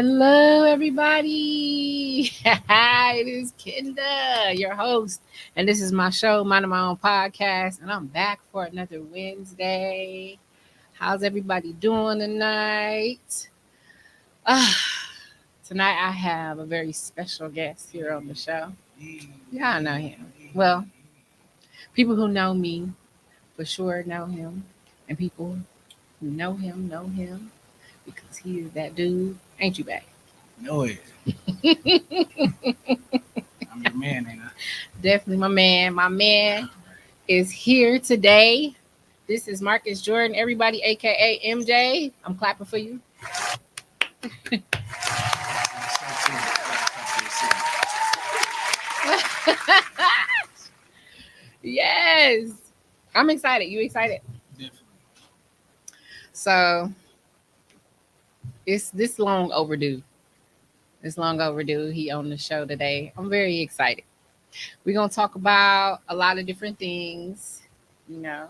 Hello, everybody. It is Kendra, your host, and this is my show, Minding My Own Podcast, and I'm back for another Wednesday. How's everybody doing tonight? Ah, tonight I have a very special guest here on the show. Y'all know him. Well, people who know me for sure know him, and people who know him because he is that dude. Ain't you, babe? No it. I'm your man, ain't I? Definitely my man. My man is here today. This is Marcus Jordan, everybody, aka MJ. I'm clapping for you. Yes. I'm excited. You excited? Definitely. So it's this long overdue. It's long overdue. He on the show today. I'm very excited. We're gonna talk about a lot of different things. You know,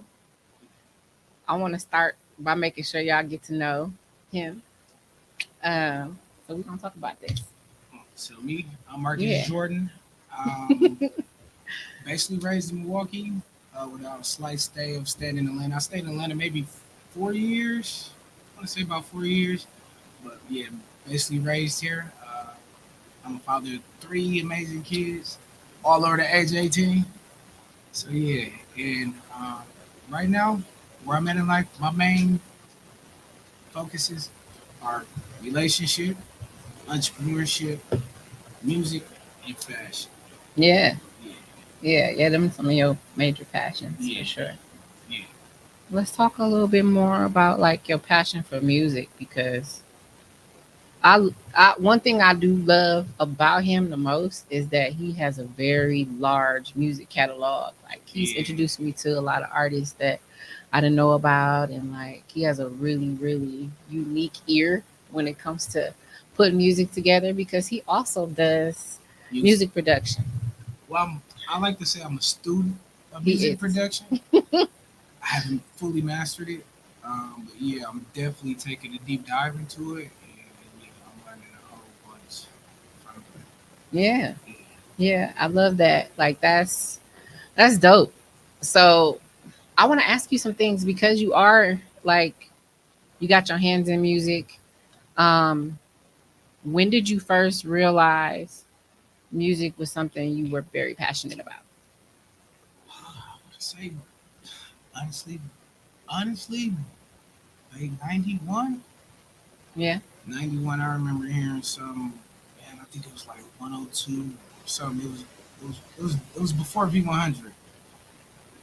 I want to start by making sure y'all get to know him. So we're gonna talk about this. So me, I'm Marcus Yeah. Jordan. Um, basically raised in Milwaukee without a slight stay of staying in Atlanta. I stayed in Atlanta maybe 4 years. I want to say about 4 years. But yeah, basically raised here. I'm a father of 3 amazing kids, all over the age of 18. So yeah, and right now, where I'm at in life, my main focuses are relationship, entrepreneurship, music, and fashion. Yeah, Yeah, yeah. Them some of your major passions yeah, for sure. yeah. Let's talk a little bit more about like your passion for music because I one thing I do love about him the most is that he has a very large music catalog. Like he's Yeah. introduced me to a lot of artists that I didn't know about, and like he has a really unique ear when it comes to putting music together because he also does Music. music production. Well, I like to say I'm a student of He music is. production. I haven't fully mastered it, but yeah, I'm definitely taking a deep dive into it, and yeah, I'm learning a whole bunch from Yeah. it. Yeah, I love that. Like that's dope. So I want to ask you some things because you are like you got your hands in music. Um, when did you first realize music was something you were very passionate about? I would say honestly, honestly, like 91. Yeah. 91, I remember hearing some, man, I think it was like 102 or something. It was before V100.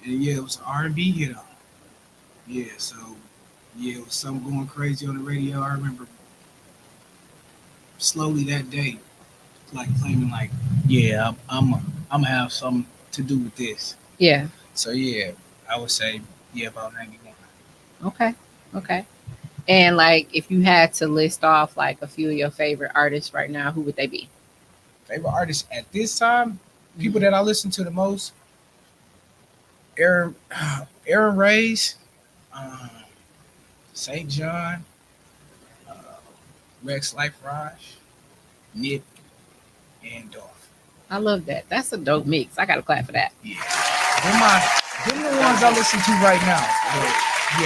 And yeah, it was an R&B hit on. Yeah, so yeah, it was something going crazy on the radio. I remember slowly that day, like claiming like, yeah, I'm gonna have something to do with this. Yeah. So yeah, I would say yeah, about 91. Okay. Okay. And like if you had to list off like a few of your favorite artists right now, who would they be? Favorite artists at this time, people Mhm. that I listen to the most, Aaron, Aaron Ray's, uh, St. John, uh, Rex Life Raj, Nip, and Dolph. I love that. That's a dope mix. I got to clap for that. Yeah, them the ones I listen to right now. But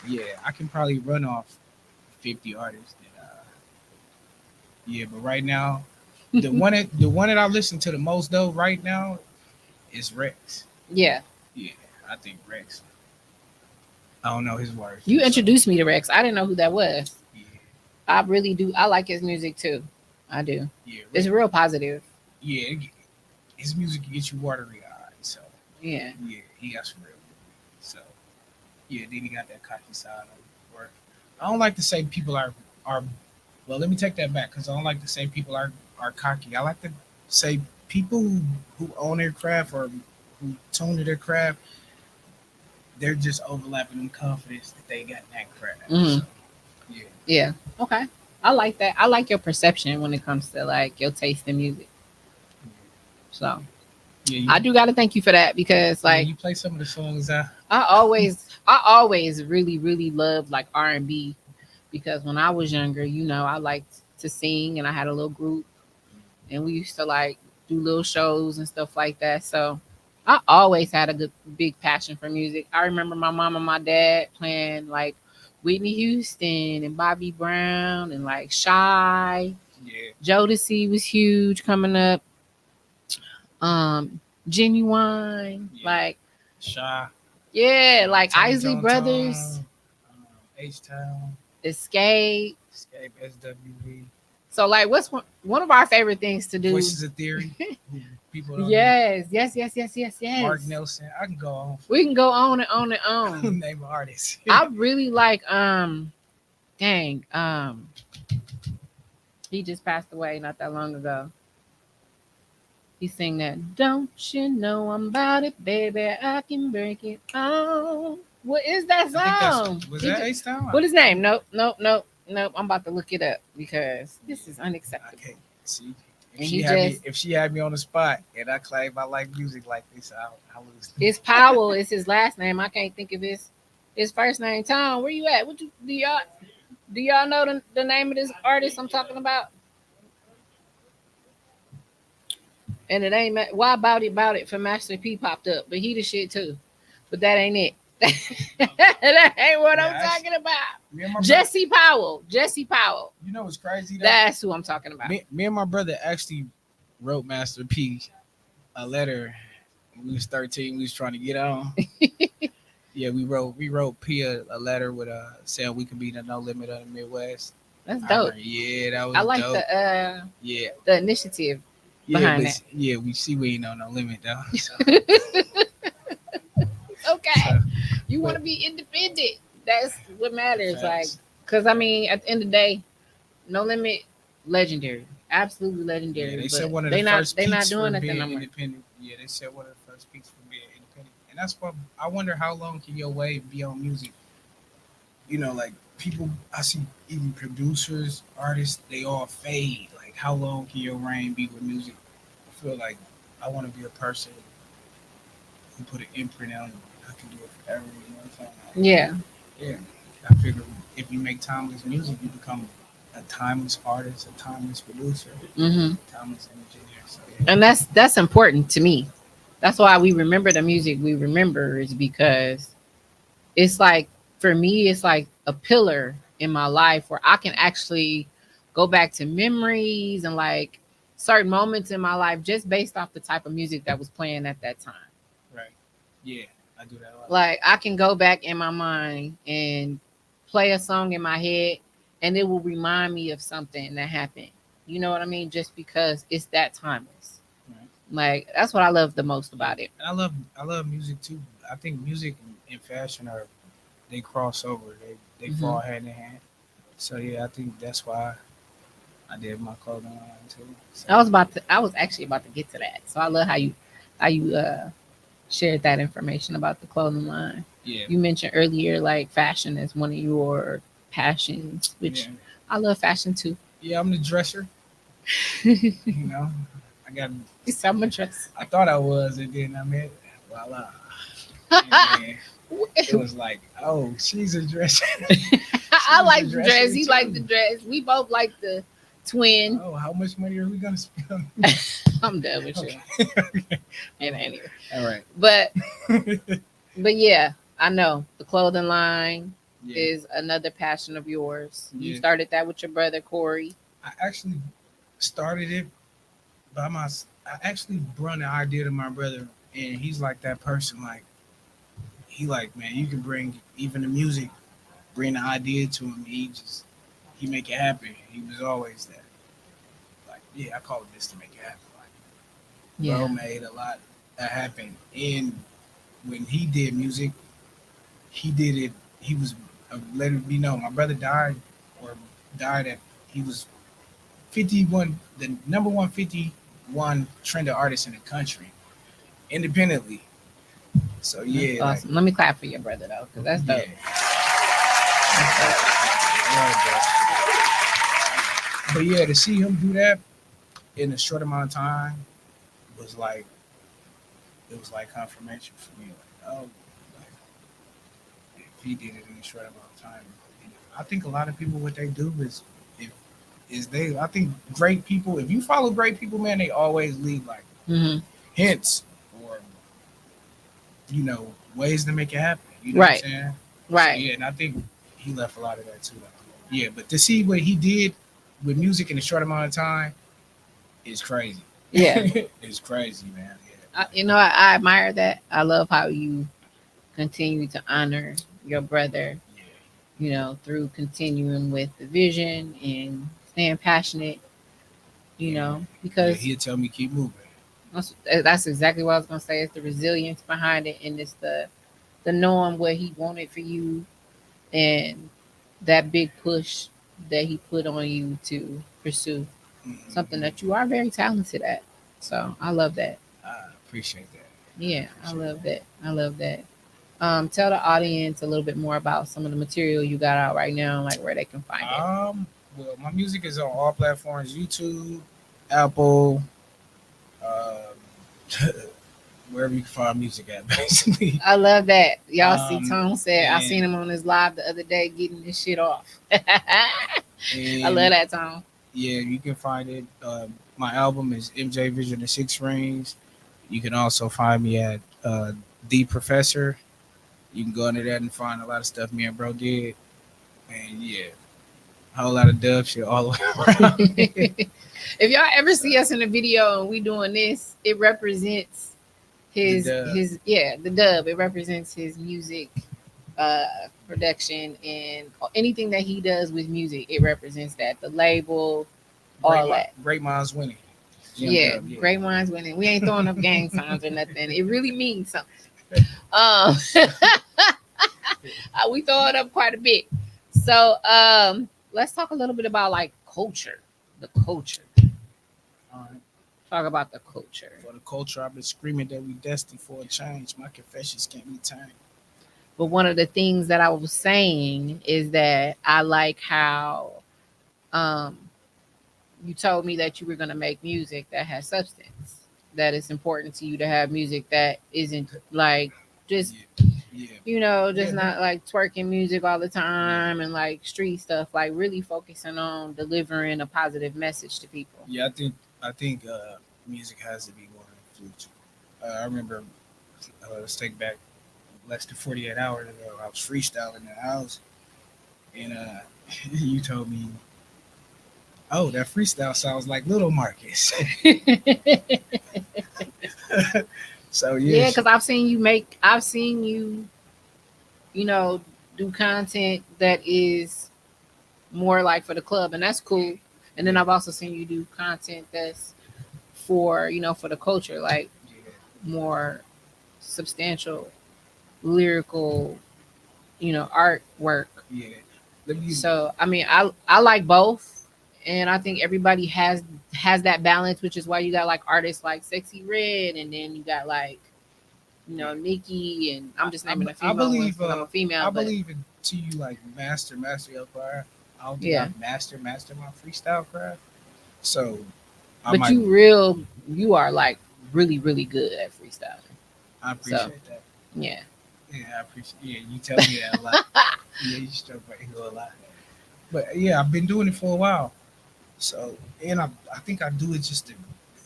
yeah, I can probably run off 50 artists. Yeah, but right now, the one that I listen to the most though right now is Rex. Yeah. Yeah, I think Rex. I don't know his words. You So introduced me to Rex. I didn't know who that was. yeah, I really do. I like his music too. I do. yeah, It's real positive. yeah. His music gets you watery eyes. So Yeah. yeah, he got some real. So yeah, then he got that cocky side of it. Or I don't like to say people are. Well, let me take that back because I don't like to say people are cocky. I like to say people who own their craft or who tune to their craft. They're just overlapping them confidence that they got in that craft. Hmm. So yeah, Yeah. Okay. I like that. I like your perception when it comes to like your taste in music. So yeah, you, I do got to thank you for that because yeah. like You play some of the songs. I always really loved like R&B because when I was younger, I liked to sing, and I had a little group, and we used to like do little shows and stuff like that. So I always had a good big passion for music. I remember my mom and my dad playing like Whitney Houston and Bobby Brown and like Shy. Yeah. Jodeci was huge coming up. Genuine, Yeah. like Shy. yeah, like Tommy Isley John Brothers, Tom. H Town. Escape. Escape. SWV. So like, what's one of our favorite things to do? Voices of Theory. People don't know. Yes, yes, yes, yes, yes, yes. Mark Nelson. I can go on. We can go on and on and on. Name an artist. I really like dang, he just passed away not that long ago. He sang that "Don't you know I'm about it, baby, I can break it all." What is that I think song? was that H Town? What his name? Nope, nope, nope, nope. I'm about to look it up because this is I unacceptable. can't see. And he just If she had me on the spot and I claim I like music like this, I'll lose. it's Powell is his last name. I can't think of his first name. Tom, where you at? What you do y'all know the name of this artist I'm talking about? And it ain't why about it for Master P popped up, but he the shit too. But that ain't it. That ain't what I'm talking about. Jesse Powell. Jesse Powell. You know what's crazy? That's who I'm talking about. Me and my brother actually wrote Master P a letter when we was 13. We was trying to get on. Yeah, we wrote P a letter with saying we could be the No Limit of the Midwest. That's dope. Yeah, that was. I like dope. The initiative behind it. Yeah, we see we ain't on No Limit though. So. Okay, you want to be independent. That's what matters. Facts. Like, because I mean, at the end of the day, No Limit, legendary, absolutely legendary. Yeah, they said one of the first. They not doing nothing no more. Independent. Yeah, they said one of the first peaks for being independent, and that's what I wonder. How long can your wave be on music? You know, like people I see, even producers, artists, they all fade. Like, how long can your reign be with music? I feel like I want to be a person who put an imprint on it. I can do it forever. You know what I'm saying? Yeah. Yeah. I figure if you make timeless music, you become a timeless artist, a timeless producer, timeless engineer. So, yeah. And that's important to me. That's why we remember the music we remember, is because it's like, for me, it's like a pillar in my life where I can actually go back to memories and like certain moments in my life just based off the type of music that was playing at that time. Right. Yeah, I do that a lot. Like, I can go back in my mind and play a song in my head and it will remind me of something that happened. You know what I mean? Just because it's that timeless. Right. Like, that's what I love the most about it. And I love music too. I think music and fashion they cross over. They fall hand in hand. So yeah, I think that's why I did my clothing line too. So. I was actually about to get to that. So I love how you shared that information about the clothing line. Yeah. You mentioned earlier like fashion is one of your passions, which I love fashion too. Yeah, I'm the dresser. You know, I got. I'm a dresser. I thought I was, and then I met. Voila. It was like, oh, she's a dresser. I like the dress. He liked the dress. We both like the twin. Oh, how much money are we gonna spend? I'm done with you. And anyway. All right. But yeah, I know the clothing line is another passion of yours. You started that with your brother Corey. I actually started it by I actually brought the idea to my brother, and he's like that person. Like, he like, man, you can bring even the music, bring the idea to him. He make it happen. He was always that. Like, yeah, I call it this to make it happen. Like, bro made a lot that happen. And when he did music, he did it. He was let it be known. My brother died at he was 51, the number 151 trending artist in the country, independently. So yeah, that's awesome. Let me clap for your brother though, because that's dope. But yeah, to see him do that in a short amount of time was like, it was like confirmation for me. Like, oh, like, if he did it in a short amount of time, I think a lot of people, what they do is is they. I think great people. If you follow great people, man, they always leave like Mm-hmm. hints or ways to make it happen. You know what I'm Right. saying? So Right. yeah, and I think he left a lot of that too. Yeah, but to see what he did with music in a short amount of time is crazy. Yeah. It's crazy, man. I admire that. I love how you continue to honor your brother, Yeah, through continuing with the vision and staying passionate, yeah, yeah. because He'll tell me keep moving. that's exactly what I was gonna say. It's the resilience behind it, and it's the knowing what he wanted for you, and that big push that he put on you to pursue something Mm-hmm. that you are very talented at. So I love that. I appreciate that. I Yeah, I appreciate love that. that. I love that. Tell the audience a little bit more about some of the material you got out right now, like where they can find it. Well, my music is on all platforms: YouTube, Apple, wherever you can find music at, basically. I love that. Y'all see, Um, Tone said I seen and him on his live the other day getting this shit off. I love and that, Tone. yeah, you can find it. My album is MJ Vision and Six Rings. You can also find me at The Professor. You can go into that and find a lot of stuff me and bro did. And yeah, a whole lot of dub shit all the way around. If y'all ever see us in a video and we doing this, it represents The his dub. his yeah, the dub. It represents his music uh production and anything that he does with music. It represents that. The label, all that. Great minds winning. Yeah, Dub, yeah. great minds winning. We ain't throwing up gang signs or nothing. It really means something. Um, we throw it up quite a bit. So let's talk a little bit about like culture, the culture. All right. Talk about the culture. For the culture, I've been screaming that we destined for a change. My confessions can't be tamed. But one of the things that I was saying is that I like how um, you told me that you were going to make music that has substance. That it's important to you to have music that isn't like just Yeah, yeah, just yeah, not like twerking music all the yeah. time and like street stuff, like really focusing on delivering a positive message to people. Yeah, I think music has to be more influential. I remember, let's take back less than 48 hours ago. I was freestyling in the house, and you told me, "Oh, that freestyle sounds like Little Marcus." So Yeah, yes, because I've seen you, you know, do content that is more like for the club, and that's cool. And then yeah, I've also seen you do content that's for for the culture, like yeah, more substantial, lyrical, artwork. yeah. Let me, So I mean, I like both, and I think everybody has that balance, which is why you got like artists like Sexy Red, and then you got like yeah. Nikki, and I'm just naming the I female ones believe because I'm a female, I but believe in to you like master your craft. I don't think yeah. I've master my freestyle craft. So I But might you are like really really good at freestyling. I So appreciate that. yeah. Yeah, I appreciate. Yeah, you tell me that a lot. Yeah, you stroke my ego a lot. But yeah, I've been doing it for a while. So and I think I do it just to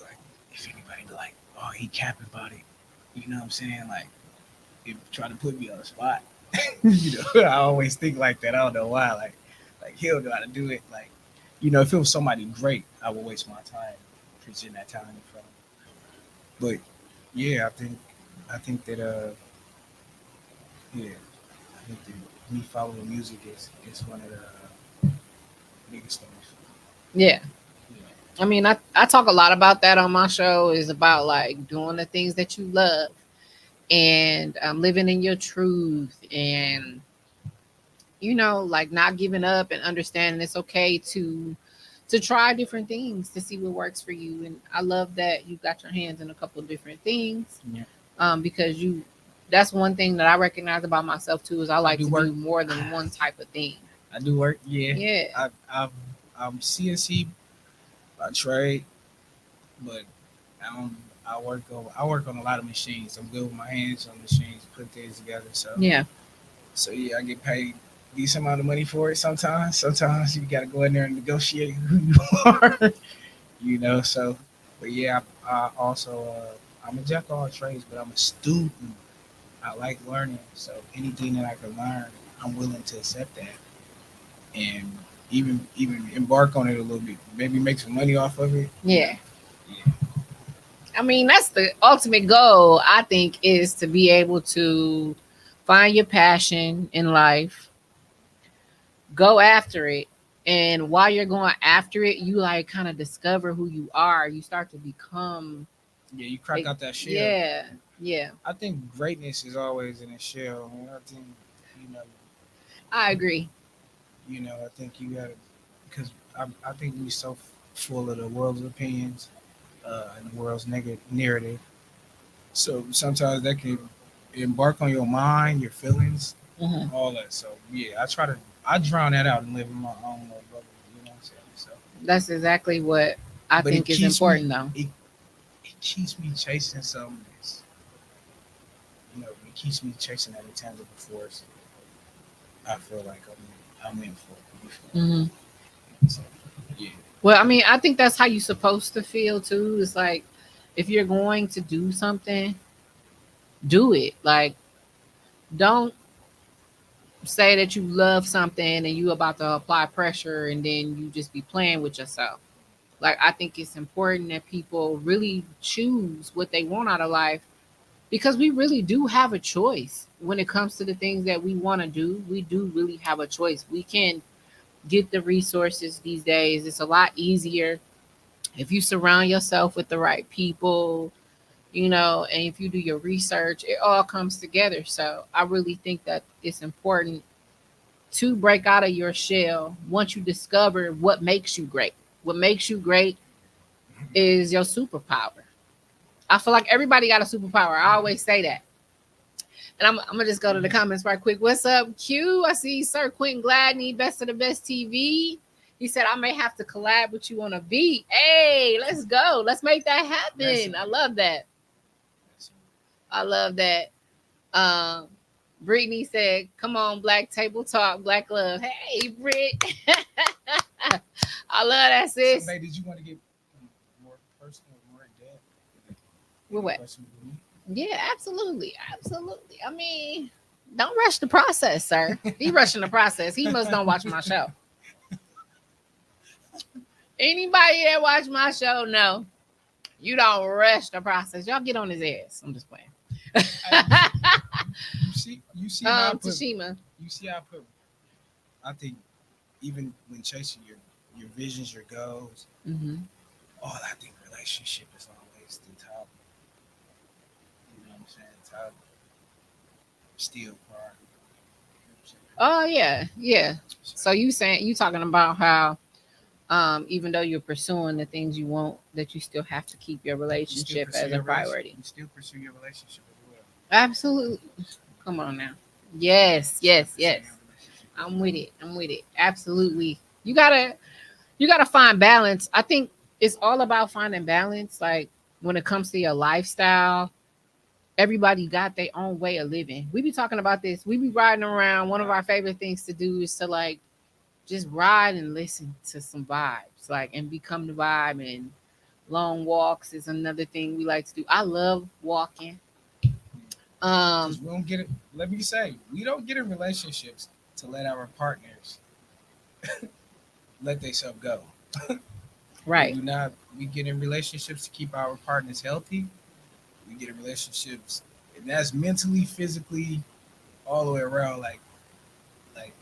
like if anybody be like, oh, he capping about it. You know what I'm saying? Like if try to put me on the spot. I always think like that. I don't know why. Like he'll know how to do it. Like if it was somebody great, I would waste my time preaching that talent in front of him. But yeah, I think that yeah, I think that me following music is one of the biggest things. Yeah. Yeah, I mean, I talk a lot about that on my show, is about like doing the things that you love and living in your truth, and like not giving up and understanding it's okay to try different things to see what works for you. And I love that you got your hands in a couple of different things, yeah. because that's one thing that I recognize about myself too, is I I like do to work. do more than one type of thing. I do work. Yeah, Yeah. I I'm CNC by trade, but I don't. I work on a lot of machines. I'm good with my hands on machines, put things together. So Yeah. so yeah, I get paid decent amount of money for it. Sometimes you got to go in there and negotiate who you are. So, but yeah, I also I'm a jack of all trades, but I'm a student. I like learning, so anything that I can learn, I'm willing to accept that, and even embark on it a little bit. Maybe make some money off of it. Yeah. Yeah. I mean, that's the ultimate goal, I think, is to be able to find your passion in life, go after it. And while you're going after it, you like kind of discover who you are. You start to become, Yeah, you crack out that shell. yeah, yeah, I think greatness is always in a shell. I think you know, I agree. I think you got to because I think we so full of the world's opinions and the world's negative narrative. So sometimes that can embark on your mind, your feelings, Hmm. all that. So yeah, I drown that out and live in my own little bubble. You know what I'm saying? So, That's exactly what I but think is important, though. it keeps me chasing something that's it keeps me chasing that intangible force. I feel like I'm in for. You feel Hmm. me? So yeah, Well, I mean, I think that's how you're supposed to feel too. It's like if you're going to do something, do it. Like, don't say that you love something and you about to apply pressure and then you just be playing with yourself. Like, I think it's important that people really choose what they want out of life because we really do have a choice when it comes to the things that we want to do. We do really have a choice. We can get the resources these days. It's a lot easier if you surround yourself with the right people, and if you do your research, it all comes together. So I really think that it's important to break out of your shell once you discover what makes you great. What makes you great is your superpower. I feel like everybody got a superpower. I always say that. And I'm gonna just go to the comments right quick. What's up, Q? I see Sir Quentin Gladney, best of the best TV. He said I may have to collab with you on a beat. Hey, let's go. Let's make that happen. I love that. I love that. Um, Brittany said, "Come on, Black Table Talk, Black Love." Hey, Britt. I love that, sis. So, babe, did you want to get more personal, more in depth? With what? Personal with me? Yeah, absolutely, absolutely. I mean, don't rush the process, sir. He rushing the process. He must don't watch my show. Anybody that watch my show, no, you don't rush the process. Y'all get on his ass. I'm just playing. You see how I put Tashima. you see how I put. I think even when chasing your visions, your goals, Mm-hmm. I think relationship is always the top. You know what I'm saying? Top still part. Oh yeah, yeah. So you talking about how even though you're pursuing the things you want, that you still have to keep your relationship as a priority. You still pursue your relationship as well. Absolutely. Come on now. Yes, yes, yes. I'm with it. I'm with it. Absolutely. You gotta find balance. I think it's all about finding balance. Like when it comes to your lifestyle, everybody got their own way of living. We be talking about this. We be riding around. One of our favorite things to do is to like just ride and listen to some vibes, like and become the vibe. And long walks is another thing we like to do. I love walking. Because Um, we don't get it. Let me say, we don't get in relationships to let our partners let themselves go. We right. do not. We get in relationships to keep our partners healthy. We get in relationships, and that's mentally, physically, all the way around. Like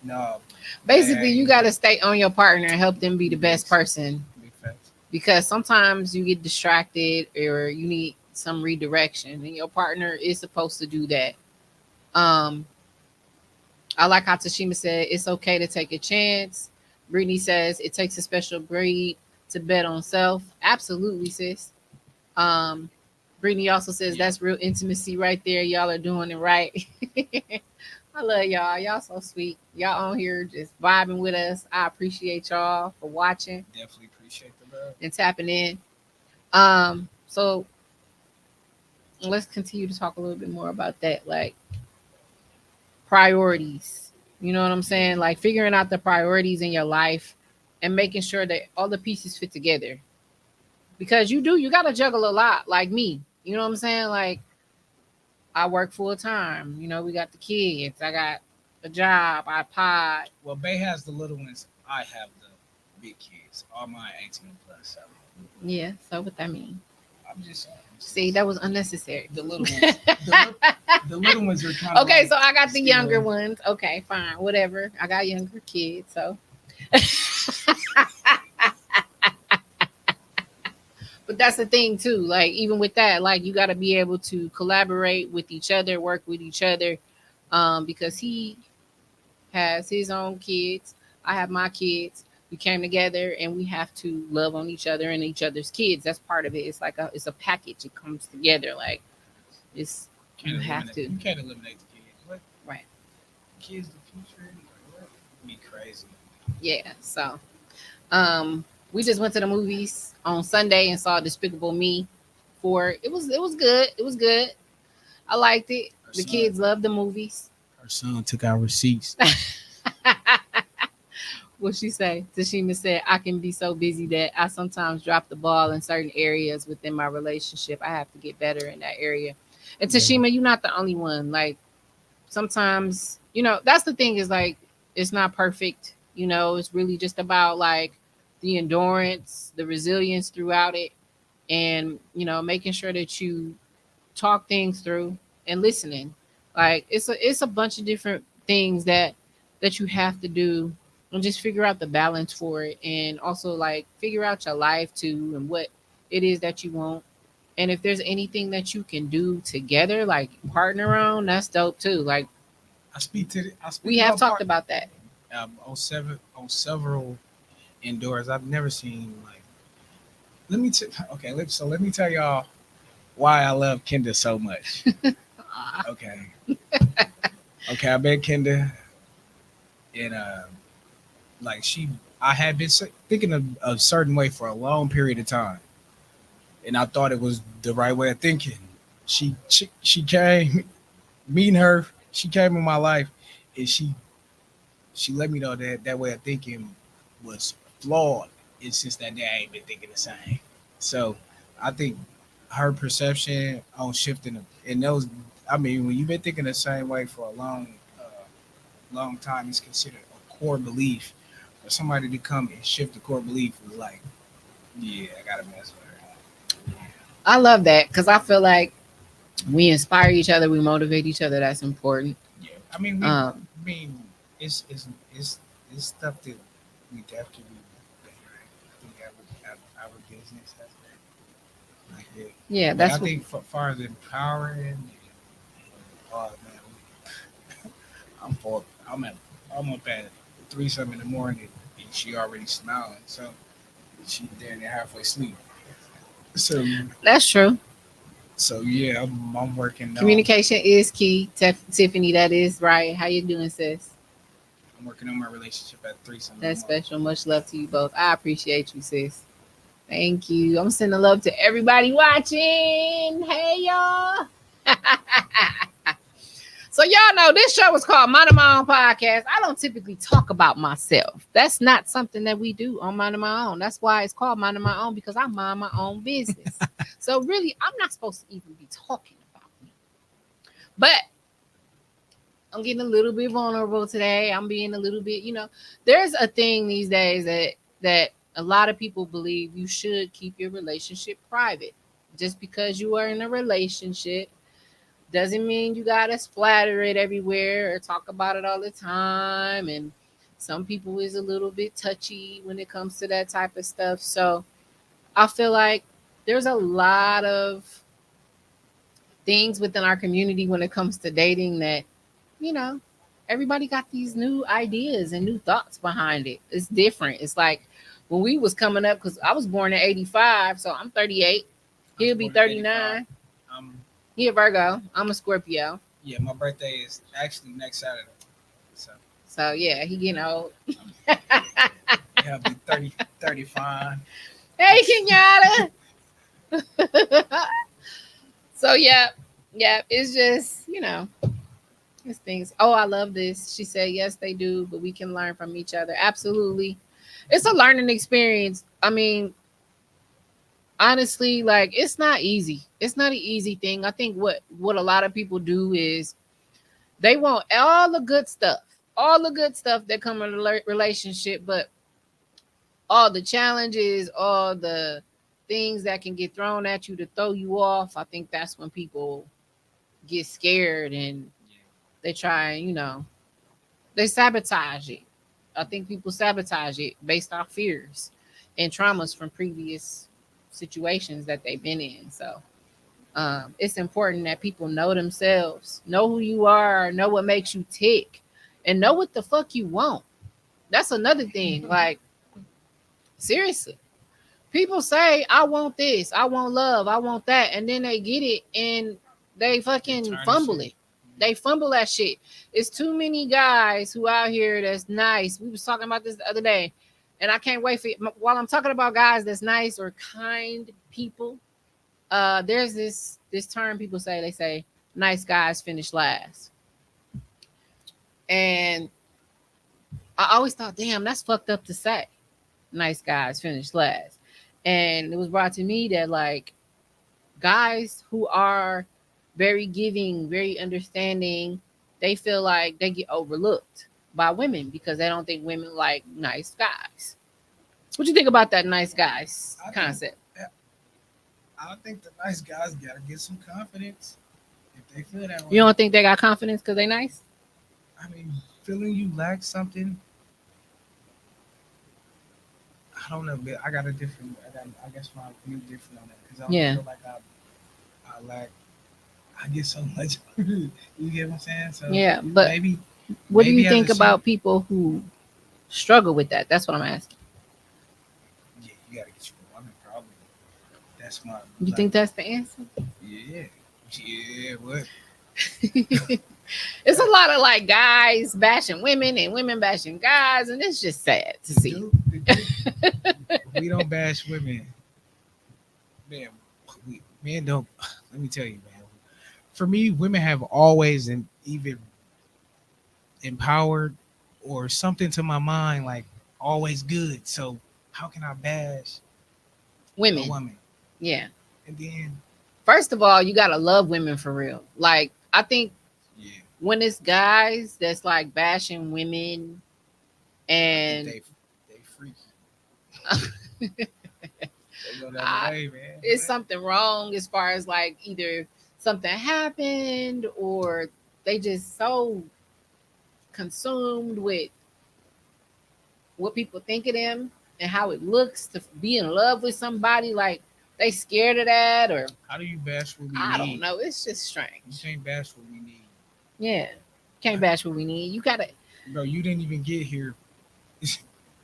no, Basically, you dang, got to stay on your partner and help them be the best big, person big facts. because sometimes you get distracted or you need some redirection, and your partner is supposed to do that. Um, I like how Tashima said it's okay to take a chance. Brittany says it takes a special breed to bet on self. Absolutely, sis. Um, Brittany also says Yeah, that's real intimacy right there. Y'all are doing it right. I love y'all. Y'all so sweet. Y'all on here just vibing with us. I appreciate y'all for watching definitely appreciate the love. and tapping in. So let's continue to talk a little bit more about that, like priorities. You know what I'm saying? Like figuring out the priorities in your life and making sure that all the pieces fit together. Because you got to juggle a lot like me. You know what I'm saying? Like I work full time. You know, we got the kids. I got a job. I pod. Well, Bay has the little ones. I have the big kids. All mine 18 plus. So Yeah. So what that mean? I'm just See, that was unnecessary. the little ones. The little ones are kind of Okay, like so I got the younger still. ones. Okay, fine, whatever. I got younger kids, so. But that's the thing too. Like even with that, like you got to be able to collaborate with each other, work with each other, because he has his own kids. I have my kids. We came together and we have to love on each other and each other's kids. That's part of it. It's like it's a package. It comes together. Like it's you have to. You can't eliminate the kids. What? Right. Kids the future? What? Be crazy. Yeah. So we just went to the movies on Sunday and saw Despicable Me. It was good. It was good. I liked it. Her The son, kids loved the movies. her son took our receipts. What she say? Tashima said, I can be so busy that I sometimes drop the ball in certain areas within my relationship. I have to get better in that area. And Yeah. Tashima, you're not the only one. Like sometimes, that's the thing is like it's not perfect. It's really just about like the endurance, the resilience throughout it, and making sure that you talk things through and listening. Like it's a bunch of different things that you have to do and just figure out the balance for it and also like figure out your life too and what it is that you want. And if there's anything that you can do together, like partner on, that's dope too. Like I speak we have about talked about that. on several indoors. I've never seen like. Let me tell y'all why I love Kendra so much. Okay, okay, I met Kendra, and like I had been thinking of a certain way for a long period of time, and I thought it was the right way of thinking. She came, meeting her, she came in my life, and she let me know that that way of thinking was flawed. And since that day, I ain't been thinking the same. So I think her perception on shifting in those, I mean, when you've been thinking the same way for a long time, it's considered a core belief. For somebody to come and shift the core belief was like, yeah, I gotta mess with her. I love that because I feel like we inspire each other, we motivate each other. That's important. Yeah, I mean, Um, I mean, it's stuff that we definitely better at. I think our business has that. Like, yeah. yeah, But that's I what. think for far as empowering, oh man, I'm up at 3 something in the morning and she already smiling. So she there and halfway asleep. So That's true. yeah, I'm working on Communication is key. Tiffany, that is right. How you doing, sis? I'm working on my relationship at 3 something in the That's morning. special. Much love to you both. I appreciate you, sis. Thank you. I'm sending love to everybody watching. Hey, y'all. So y'all know this show is called Mind of My Own Podcast. I don't typically talk about myself. That's not something that we do on Mind of My Own. That's why it's called Mind of My Own because I mind my own business. So really, I'm not supposed to even be talking about me. But I'm getting a little bit vulnerable today. I'm being a little bit, there's a thing these days that a lot of people believe you should keep your relationship private. Just because you are in a relationship doesn't mean you gotta splatter it everywhere or talk about it all the time. And some people is a little bit touchy when it comes to that type of stuff. So I feel like there's a lot of things within our community when it comes to dating that, you know, everybody got these new ideas and new thoughts behind it. It's different. It's like when we was coming up, because I was born in 85, so I'm 38. I was He'll be born in '85. 39. He a Virgo. I'm a Scorpio. Yeah, my birthday is actually next Saturday. So So yeah, he getting old. I'll be 35. Hey, Kenyatta. So yeah, it's just, It's things. Oh, I love this. She said, yes, they do, but we can learn from each other. Absolutely. It's a learning experience. I mean, honestly, like it's not easy. It's not an easy thing. I think what a lot of people do is they want all the good stuff that come in a relationship, but all the challenges, all the things that can get thrown at you to throw you off. I think that's when people get scared and they try, they sabotage it. I think people sabotage it based off fears and traumas from previous situations that they've been in. So it's important that people know themselves, know who you are, know what makes you tick, and know what the fuck you want. That's another thing. Like, seriously, people say, I want this, I want love, I want that, and then they get it and they fucking fumble it. They fumble that shit. It's too many guys who out here that's nice. We was talking about this the other day, and I can't wait for while I'm talking about guys that's nice or kind people. There's this term people say. They say nice guys finish last, and I always thought, damn, that's fucked up to say. Nice guys finish last, and it was brought to me that like guys who are very giving, very understanding, they feel like they get overlooked by women because they don't think women like nice guys. What you think about that nice guys concept? I think the nice guys gotta get some confidence if they feel that way. You don't think they got confidence because they nice? I mean, feeling you lack something. I don't know, but I got a different. I guess my view different on that because I don't feel like I lack. I get so much. You get what I'm saying? So yeah, but maybe. What do you think about people who struggle with that? That's what I'm asking. Yeah, you gotta get your woman probably. That's my. You think that's the answer? Yeah. Yeah. What? It's a lot of like guys bashing women and women bashing guys, and it's just sad to see. We don't bash women, man. Men don't. Let me tell you, man. For me, women have always and even empowered or something to my mind like always good. So how can I bash women? A woman? Yeah. And then, first of all, you gotta love women for real. Like I think. Yeah. When it's guys that's like bashing women and they freaky. They go that way, man. It's something wrong as far as like either something happened or they just so consumed with what people think of them and how it looks to be in love with somebody. Like they scared of that, or how do you bash what we need? I don't know. It's just strange. You can't bash what we need. Yeah, can't bash what we need. You gotta, bro. You didn't even get here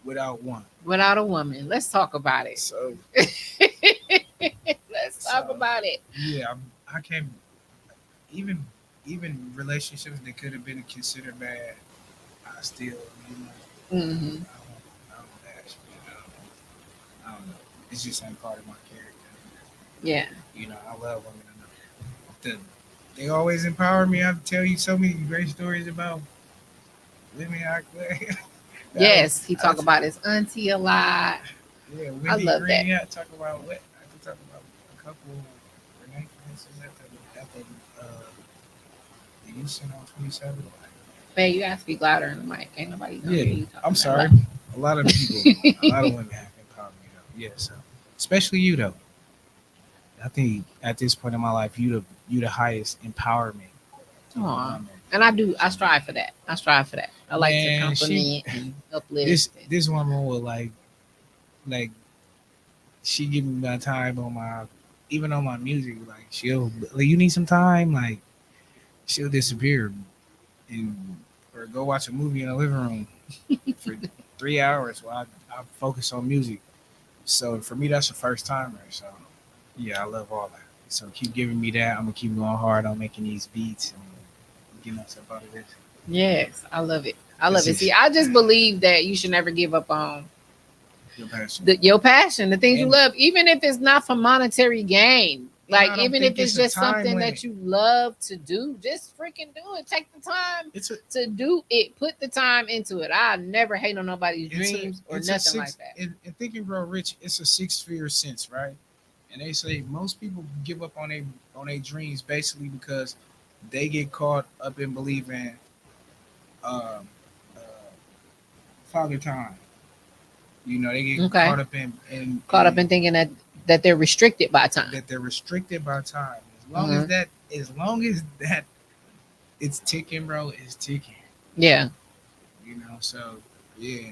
without one. Without a woman. Let's talk about it. So let's talk about it. Yeah, I can't. Even relationships that could have been considered bad, I still, Mm-hmm. I don't bash. I don't know. It's just ain't part of my character. Yeah. I love women enough. They always empower me. I tell you so many great stories about women. Yes, he talk about his auntie a lot. Yeah, I love Green, that. I talk about what? I can talk about a couple. Renee, for instance, at the youth center on 27. Man, you gotta speak louder in the mic. Ain't nobody know you. I'm sorry. A lot of people, a lot of women have empowered me though. Yeah, so especially you though. I think at this point in my life, you the highest empowerment. And I strive for that. I like to compliment and uplift. This woman will like she give me my time on my even on my music. Like she'll like, you need some time. Like she'll disappear or go watch a movie in the living room for 3 hours while I focus on music. So for me, that's the first timer. So yeah, I love all that. So keep giving me that. I'm gonna keep going hard on making these beats and getting myself out of this. Yes, I love it. See, I just believe that you should never give up on your passion, the things you love, even if it's not for monetary gain. Like, I don't even if think it's it's a just time something limit. that you love to do, just freaking do it. Take the time It's a to do it. Put the time into it. I never hate on nobody's dreams or it's a nothing like six that. in Thinking Grow Rich, it's a six-figure sense, right? And they say most people give up on their dreams basically because they get caught up in believing um, uh, father time. They get Okay. caught up in, Caught up in thinking that they're restricted by time. that they're restricted by time. Hmm. As long as that it's ticking, bro, it's ticking. Yeah. So yeah.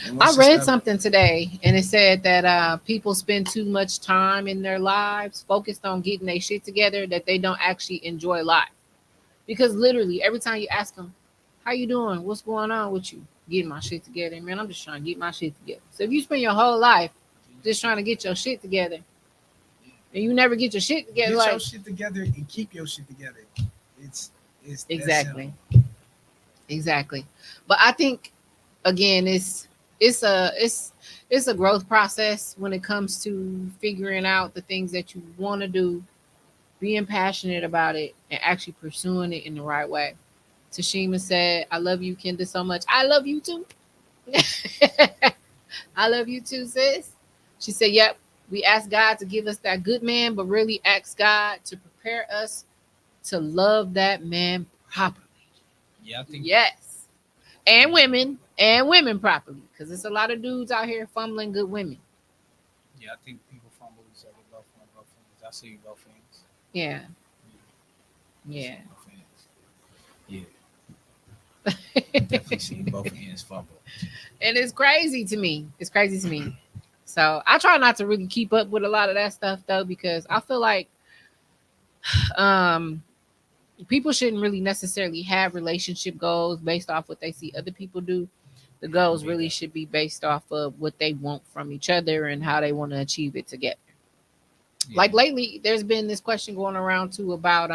And I once it read stop, something today and it said that people spend too much time in their lives focused on getting their shit together that they don't actually enjoy life. Because literally every time you ask them, how you doing? What's going on with you? Getting my shit together. Man, I'm just trying to get my shit together. So if you spend your whole life just trying to get your shit together and you never get your shit together, get your like, shit together and keep your shit together. It's it's that simple. exactly. Exactly. But I think again it's a it's it's a growth process when it comes to figuring out the things that you want to do, being passionate about it, and actually pursuing it in the right way. Tashima said, I love you, Kendra, so much. I love you too. I love you too, sis. She said, yep, we ask God to give us that good man, but really ask God to prepare us to love that man properly. Yeah, I think. Yes. And women properly. Because there's a lot of dudes out here fumbling good women. Yeah, I think people fumble each other both ends. I see both ends. Yeah. I Yeah. see both ends. Yeah, definitely seen both ends fumble. And it's crazy to me. It's crazy to me. So I try not to really keep up with a lot of that stuff though, because I feel like um people shouldn't really necessarily have relationship goals based off what they see other people do. The goals really Bingo. should be based off of what they want from each other and how they want to achieve it together. Like Yeah. lately, there's been this question going around too about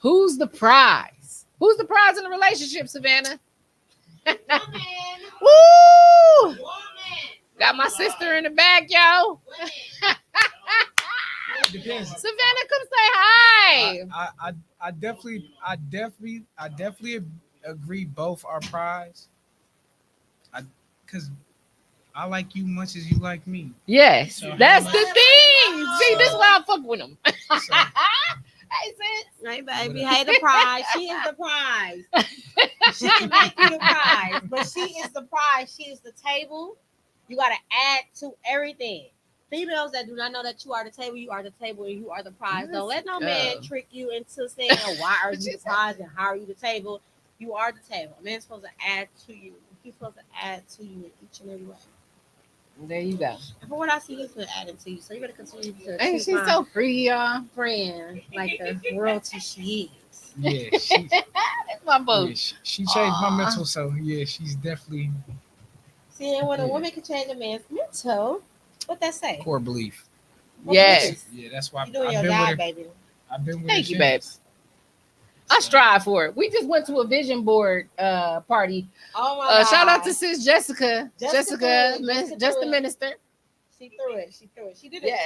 who's the prize? Who's the prize in a relationship, Savannah? Woo! Got my sister in the back, yo. It depends. Savannah, come say hi. I definitely agree. Both are prize. I Because I like you much as you like me. Yes, So that's the thing. See, this is why I fuck with him. So Hey, sis. Right, baby. Hey, the prize. She is the prize. She can make you the prize, but she is the prize. She is the table. You got to add to everything. Females that do not know that you are the table, you are the table, and you are the prize. Don't let no man trick you into saying, "Why are you the prize and how are you the table?" You are the table. A man's supposed to add to you. He's supposed to add to you in each and every way. There you go. And from what I see, he's been adding to you. So you better continue to Ain't treat she my so pretty, y'all? friend like the royalty she is. yeah, she That's my boo. yeah, she changed my mental. So yeah, she's definitely See, and when a Yeah. woman can change a man's mental, what that say? core belief. Yes. Yeah, that's why You doing I've your been with job, her. baby. I've been with her Thank you, babe. since. I So, strive for it. We just went to a vision board party. Oh my God. Shout out to sis Jessica. Jessica threw it. Just the minister. She threw it. She threw it. She did it. Yes.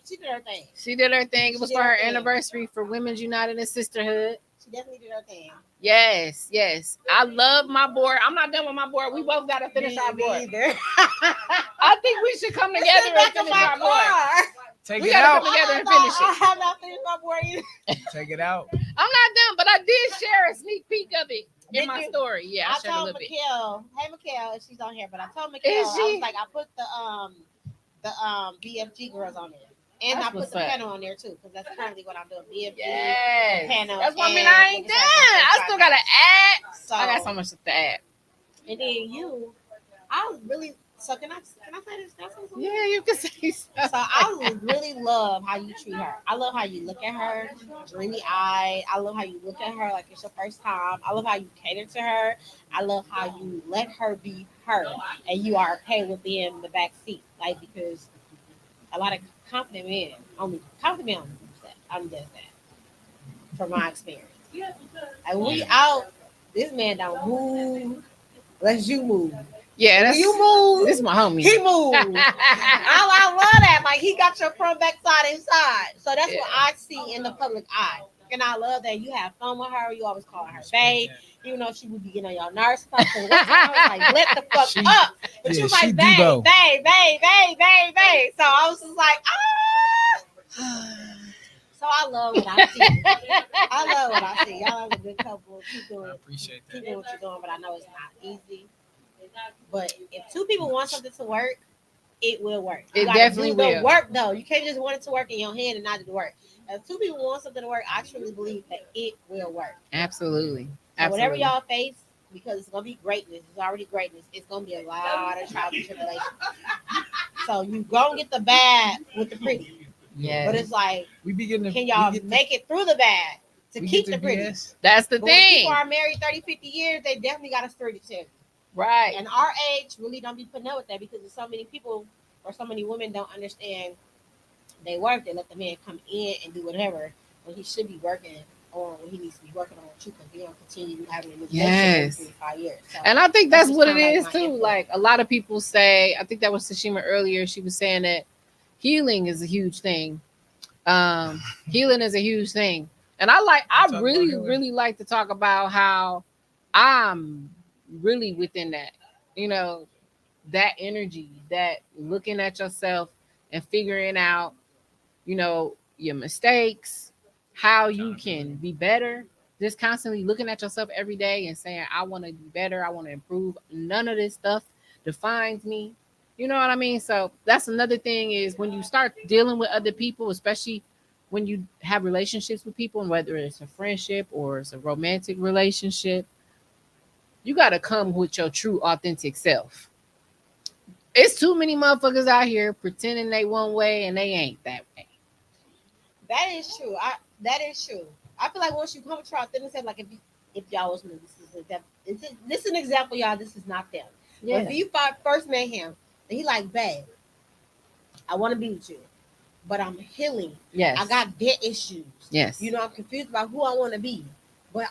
She did her thing. She did her thing. It She was did for her her thing. anniversary for Women's United in Sisterhood. She definitely did her thing. Yes, yes. I love my board. I'm not done with my board. We both got to finish our board. Either. I think we should come together and finish our board. take We it gotta out. come together and finish I it. have not finished my board either. Take it out. I'm not done, but I did share a sneak peek of it in Did my you? story. Yeah, I I shared a told little bit. Mikhail, hey Mikhail, she's on here, but I told Mikhail, Is I she? was like, I put the BFG girls on there. And That's I put what's the up. panel on there too, because that's currently what I'm doing. BFG. Yes. Panel That's what I mean. and I ain't looking done. for I still gotta add. So I got so much to add. and then you, I was really so can I say this? Can I say something? Yeah, you can say so. So I really love how you treat her. I love how you look at her, dreamy eyed. I love how you look at her like it's your first time. I love how you cater to her. I love how you let her be her, and you are okay with being in the back seat, like because a lot of confident men only does that from my experience. Like when we out, this man don't move unless you move. Yeah, When that's you move, this is my homie. he moved. I love that. Like he got your front, back, side, and side. So that's what Yeah. I see in the public eye. And I love that you have fun with her. You always call her babe, even though she would be getting on your nerves. One time I was like, let the fuck She- up. But yeah, you was she like, babe, Debo. babe, babe, babe, babe, babe. So I was just like, ah. So I love what I see. I love what I see. Y'all have a good couple. Keep I doing, appreciate keep that. doing what you're doing, but I know it's not easy. But if two people want something to work, it will work. You It gotta definitely do the will. work though. You can't just want it to work in your hand and not do the work. If two people want something to work, I truly believe that it will work. Absolutely. So whatever Absolutely. y'all face, because it's gonna be greatness, it's already greatness. It's gonna be a lot of trials and tribulations. So you gonna get the bad with the pretty, Yeah. but it's like, We be getting. can y'all make it through the bad to keep the pretty? BS. That's the But when thing. people are married 30, 50 years, they definitely got a story to tell. Right. And our age really don't be putting up with that because there's so many people or so many women don't understand they work. They let the man come in and do whatever when he should be working on what he needs to be working on too, because they don't continue having a relationship Yes. every 3 to 5 years. So And I think that's just what it kinda is my too. input. Like a lot of people say, I think that was Tashima earlier. She was saying that healing is a huge thing. Healing is a huge thing. And I Talk about really, healing. really like to talk about how I'm really within that, you know, that energy, that looking at yourself and figuring out, you know, your mistakes, how you can be better. Just constantly looking at yourself every day and saying, I want to be better. I want to improve. None of this stuff defines me. You know what I mean? So that's another thing is when you start dealing with other people, especially when you have relationships with people, and whether it's a friendship or it's a romantic relationship, you got to come with your true, authentic self. It's too many motherfuckers out here pretending they one way and they ain't that way. that is true. That is true. I feel like once you come to our thing and say, like, if y'all was new, this is an example, y'all. This is not them. But if you first met him and he like, babe, I want to be with you, but I'm healing. Yes. I got debt issues. Yes. You know, I'm confused about who I want to be, but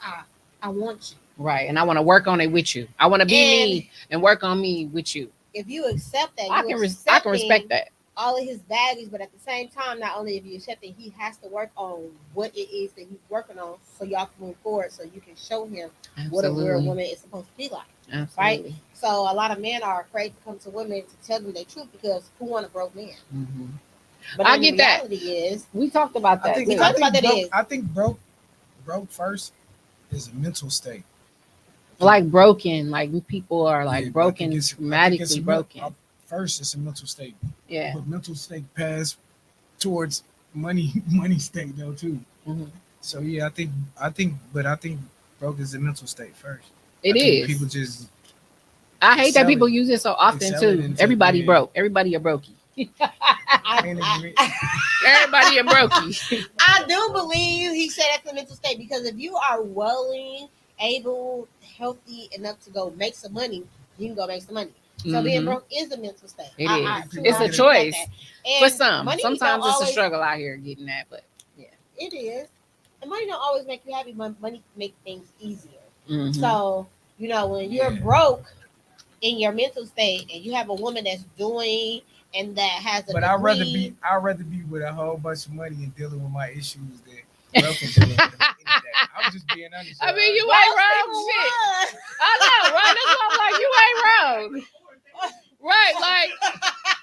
I want you. Right. And I want to work on it with you. I want to be And me and work on me with you. if you accept that, I can respect that. all of his baggage, but at the same time, not only if you accept it, he has to work on what it is that he's working on so y'all can move forward, so you can show him what a real woman is supposed to be like. Absolutely. Right? So a lot of men are afraid to come to women to tell them their truth because who want a broke man? Mm-hmm. But I then get the that. reality is, We talked about that. I think, too. We talked about that broke, is- I think broke first is a mental state. Like broken, like people are like Yeah, broken, I think it's traumatically broken. First, it's a mental state. Yeah. But mental state pass towards money state though too. Mhm. So yeah, I think broke is a mental state first. It I think is. people just I hate that excel people it- use it so often excel it too. into- Everybody yeah. broke. Everybody a brokey. Everybody a brokey. I do believe he said that's a mental state because if you are willing, able, healthy enough to go make some money, you can go make some money. So being Mhm. broke is a mental state. It I is. truly It's a believe choice. that. For And some. money Sometimes don't it's a always- struggle out here getting that, but It is. And money don't always make you happy. Money make things easier. mhm. So, you know, when you're Yeah. broke in your mental state and you have a woman that's doing and that has a But degree, I'd rather be with a whole bunch of money and dealing with my issues than broke and dealing with them any day. I'm just being honest. I mean, you Most ain't people wrong. Shit. would. I know, right? That's why I'm like, you ain't wrong. Right, like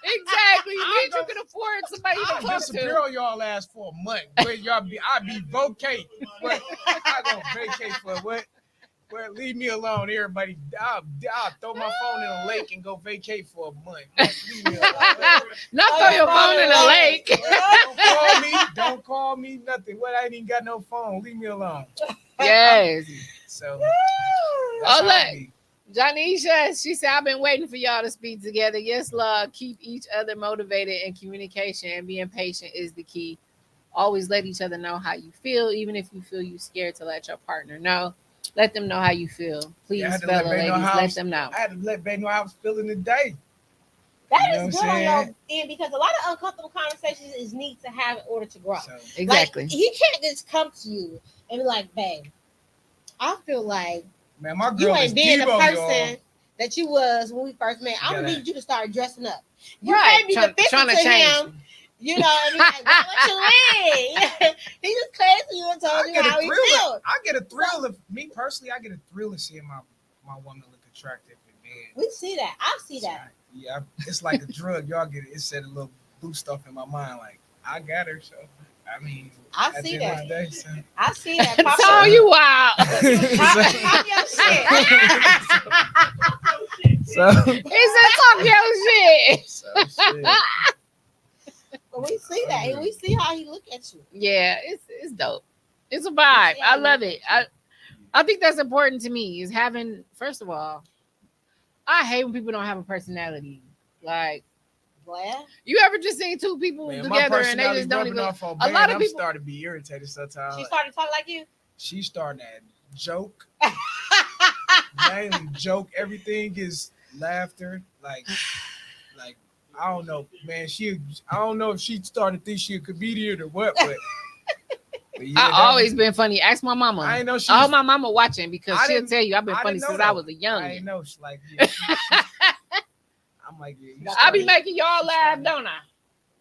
exactly. If you can afford somebody to I'll talk disappear to. on y'all ass for a month. Where y'all be, I be vacate. What? I gonna vacate for what? Well, leave me alone, everybody. I'll throw my phone in a lake and go vacate for a month. Leave me alone. Not throw your phone in a lake. Don't call me. Nothing. What? I ain't even got no phone. Leave me alone. Yes. So. Oh, that's how look. I be. Janisha, she said, I've been waiting for y'all to speak together. Yes, love. Keep each other motivated, and communication and being patient is the key. Always let each other know how you feel, even if you feel you scared to let your partner know. Let them know how you feel. Please, Yeah, I had to let fellow Bae know ladies, how let them know. I had to let Bae know how I was feeling today. That You know is what good I'm on your saying? end because a lot of uncomfortable conversations is need to have in order to grow. So, Exactly. Like, he can't just come to you and be like, babe, I feel like man, my you girl is ain't being the Debo, person y'all. that you was when we first met. I'm gonna gotta- need you to start dressing up. You Right. can't be Trying defensive to to change. him. You know what I mean? Like, what you mean? He just came to you and told you how he feels. I get a thrill of me personally. I get a thrill of seeing my woman look attractive and man. We see that. I see that. Yeah, it's like a drug. Y'all get it. It set a little boost off in my mind. Like I got her, so I mean, I at see the end of that. the day, so. I see that. Pop So up. you wild. Pop your shit. So, He said, "Talk your shit." shit. But we see that, and we see how he look at you. Yeah, it's dope. It's a vibe. I love it. I think that's important to me. Is having, first of all, I hate when people don't have a personality. Like, Glad. you ever just seen two people Man, together and they just don't even. off on A lot of I'm people starting to be irritated sometimes. She started talking like you. She's starting to joke, mainly joke. Everything is laughter. Like I don't know, man. I don't know if she started to think she a comedian or what, but yeah, I always been funny. Ask my mama. I ain't know she. I hope my mama watching because I she'll didn't- tell you I've been I funny didn't know since that. I was a young. I ain't know. She's like, yeah, I'm like, yeah, you I be started- making y'all laugh, don't I?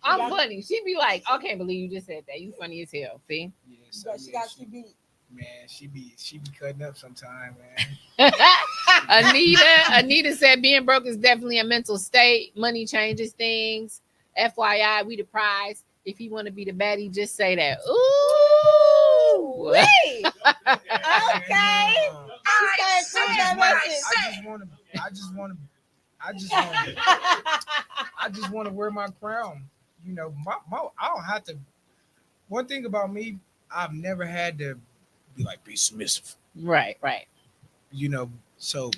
I'm got- funny. She be like, I can't believe you just said that. You funny as hell. See? Yeah, so, She yeah, got you beat. man, she be cutting up sometime, man. Anita said being broke is definitely a mental state. Money changes things. FYI, we the prize. If you want to be the baddie, just say that. Ooh. Wait. Okay. I She started that message. I just want to wear my crown. You know, I don't have to. One thing about me, I've never had to be submissive. Right. You know, so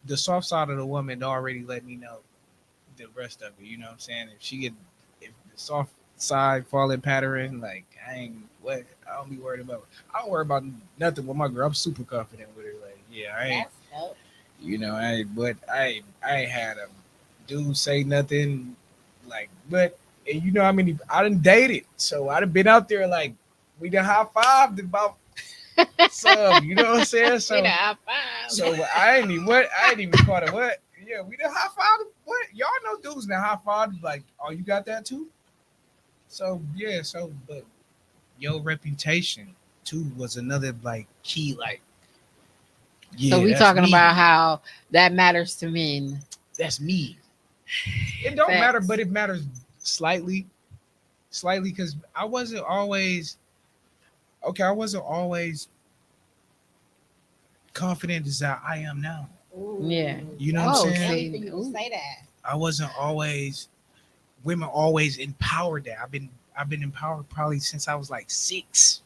the soft side of the woman already let me know the rest of it. You know what I'm saying? If the soft side fall in pattern, like I don't be worried about. I don't worry about nothing with my girl. I'm super confident with her. Like, yeah, I ain't. That's dope. You know, I ain't had a dude say nothing like, but and you know, I mean, I done dated, so I done been out there like we done high fived about some, you know what I'm saying? So, We the high five. so I ain't even caught it. What? Yeah, we done high fived. What? Y'all know dudes that high fived like, oh, you got that too? So yeah, but your reputation too was another like key, like. Yeah, So we that's talking me. about how that matters to men. That's me. It don't Facts. matter, but it matters slightly, because I wasn't always confident as I am now. Ooh. Yeah. You know what Oh, I'm saying? see. For you to say that. I wasn't always. Women always empowered that. I've been empowered probably since I was like 6.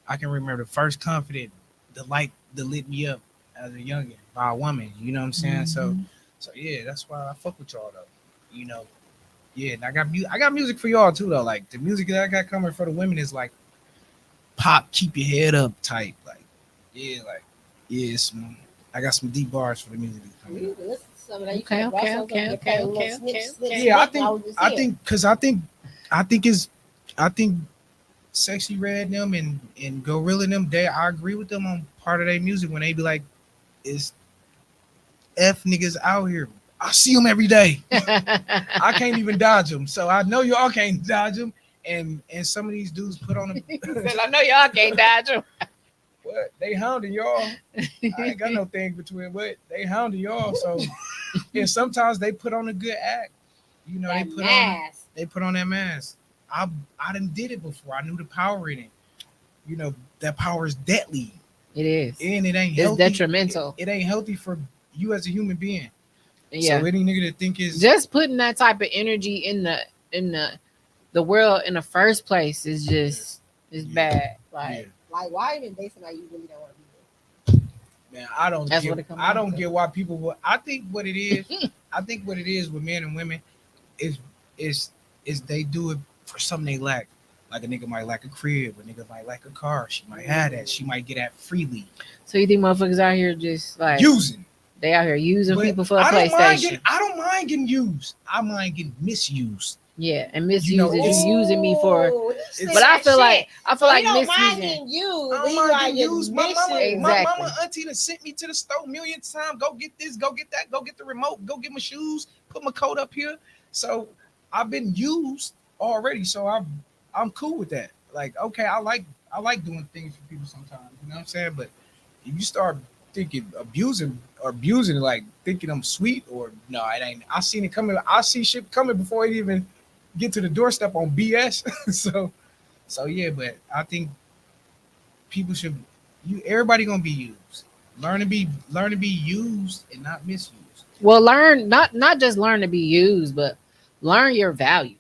I can remember the first confident, the light that lit me up as a youngin' by a woman. You know what I'm saying? Mhm. So yeah, that's why I fuck with y'all though. You know, yeah, and I got music for y'all too though. Like the music that I got coming for the women is like pop, keep your head up type. Like yeah, I got some deep bars for the music that's coming You up. can listen to some of that. You Okay, can brush okay, on okay, some, okay, get a little okay, snip, okay, snip, okay. Yeah, snip while we was I here. think Sexy Red them and Gorilla them, I agree with them on part of their music when they be like, it's F niggas out here. I see them every day. I can't even dodge them. So I know y'all can't dodge them. And some of these dudes put on He a said, I know y'all can't dodge him. what? They hounding y'all. I ain't got no thing between, but they hounding y'all. So and sometimes they put on a good act. You know, That they mask. put on that mask. I done did it before. I knew the power in it. You know, that power is deadly. It is. And it ain't It's healthy. detrimental. It ain't healthy for you as a human being. Yeah. So any nigga that think is Just putting that type of energy in the world in the first place is just is bad. Like yeah. Like, why even date somebody you really don't want to be with? Man, I don't That's get what it comes I down don't to. get why people will. I think what it is with men and women is they do it for something they lack. Like a nigga might lack a crib, a nigga might lack a car. She might have that. She might get that freely. so you think motherfuckers out here just like Using. they out here using But people for a I PlayStation? don't mind getting used. I mind getting misused. Yeah, and You know, misuse is it's- you using me for. Ooh, he said But I that feel like shit. I feel So like you don't mind misusing. getting used. I don't Then you mind like getting used. My mama, Exactly. my mama, auntie that sent me to the store million times. Go get this, go get that, go get the remote, go get my shoes, put my coat up here. So I've been used already. So I'm cool with that. Like, okay, I like doing things for people sometimes. You know what I'm saying? But if you start thinking abusing like thinking I'm sweet or no, it ain't. I seen it coming. I see shit coming before it even get to the doorstep on BS. so yeah, but I think people should everybody gonna be used. Learn to be used and not misused. Well, learn not just learn to be used, but learn your value.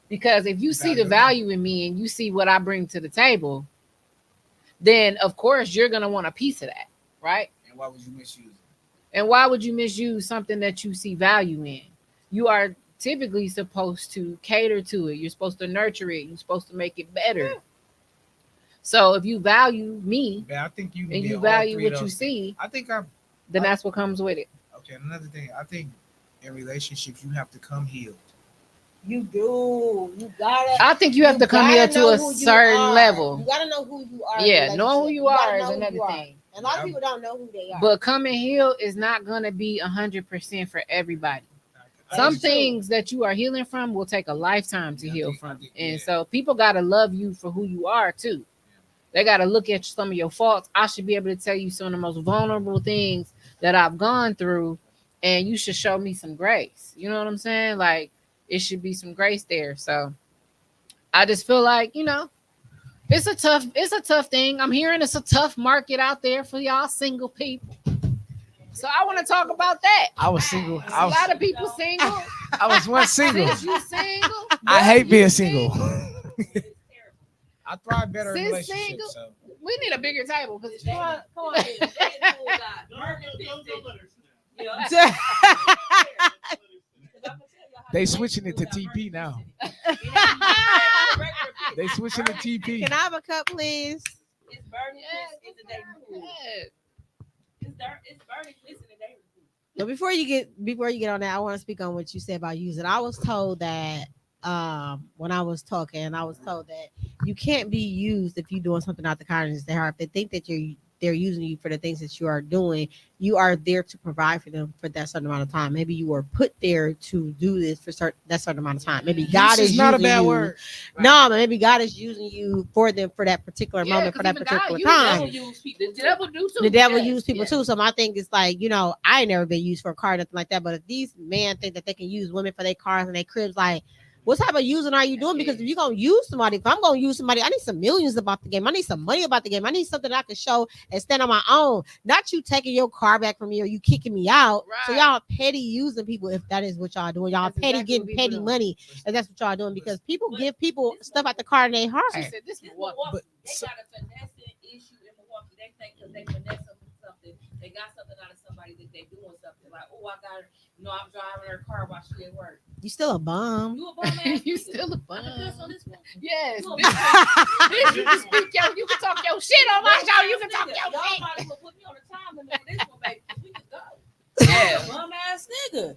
Because if you see the Value. value in me and you see what I bring to the table, then of course you're gonna want a piece of that, right? And why would you misuse it? And why would you misuse something that you see value in? You are typically supposed to cater to it. You're supposed to nurture it. You're supposed to make it better. So if you value me But I think you can and be you all value three of what you those things. see, I think then that's what comes with it. okay. Another thing, I think in relationships you have to come healed. You do. You gotta. I think you have to come here gotta to know a who you certain are. level. You gotta know who you are. in Yeah, a knowing who relationship. you gotta are know is who another you are. thing. And a lot Yeah. of people don't know who they are. But coming healed is not gonna be 100% for everybody. I Some That's think- true. things that you are healing from will take a lifetime to Yeah, I heal think- I from. think- And yeah. so people gotta love you for who you are too. They gotta look at some of your faults. I should be able to tell you some of the most vulnerable things that I've gone through, and you should show me some grace. You know what I'm saying? Like it should be some grace there. So I just feel like, it's a tough thing. I'm hearing it's a tough market out there for y'all single people. So I want to talk about that. I was single. A lot of people single. I was once single. Since you single, I boy, hate you being single. It's terrible. I thrive better in Since relationships. single? So. we need a bigger table because Come on. They switching it to TP now. They switching to TP. Can I have a cup, please? It's burning piss in the dating pool. It's burning piss in the dating pool. But before you get on that, I want to speak on what you said about using. I was told that when I was talking, I was told that you can't be used if you're doing something out the kindness of their heart. If they think that they're using you for the things that you are doing, you are there to provide for them for that certain amount of time. Maybe you were put there to do this for that certain amount of time. Maybe God is not a using bad you. word. No, but maybe God is using you for them for that particular moment, for that particular time. The devil do too. The devil Yes, use people yes. too. So my thing is like, I ain't never been used for a car, nothing like that. But if these men think that they can use women for their cars and their cribs, like, what type of using are you doing? Because if you're gonna use somebody, if I'm gonna use somebody, I need some millions about the game. I need some money about the game. I need something that I can show and stand on my own. Not you taking your car back from me or you kicking me out. So Right. y'all petty using people if that is what y'all doing. Y'all That's petty exactly getting what people petty doing. money if that's what y'all doing because people give people stuff out the car in their heart. She said this This Milwaukee. Milwaukee, But they so- got a finessing issue in Milwaukee. They think because they finesse something, they got something out of somebody that they doing something like, oh, I got her. I'm driving her car while she at work. You still a bum. You a bum ass. You nigga. still a I can cuss on bum. this one. Yes. You a This, bum. this you can speak you can talk your shit on my show. You can talk your Y'all shit. might as well put me on the time limit for this one, baby. 'Cause we can go. Yeah. Bum ass nigga.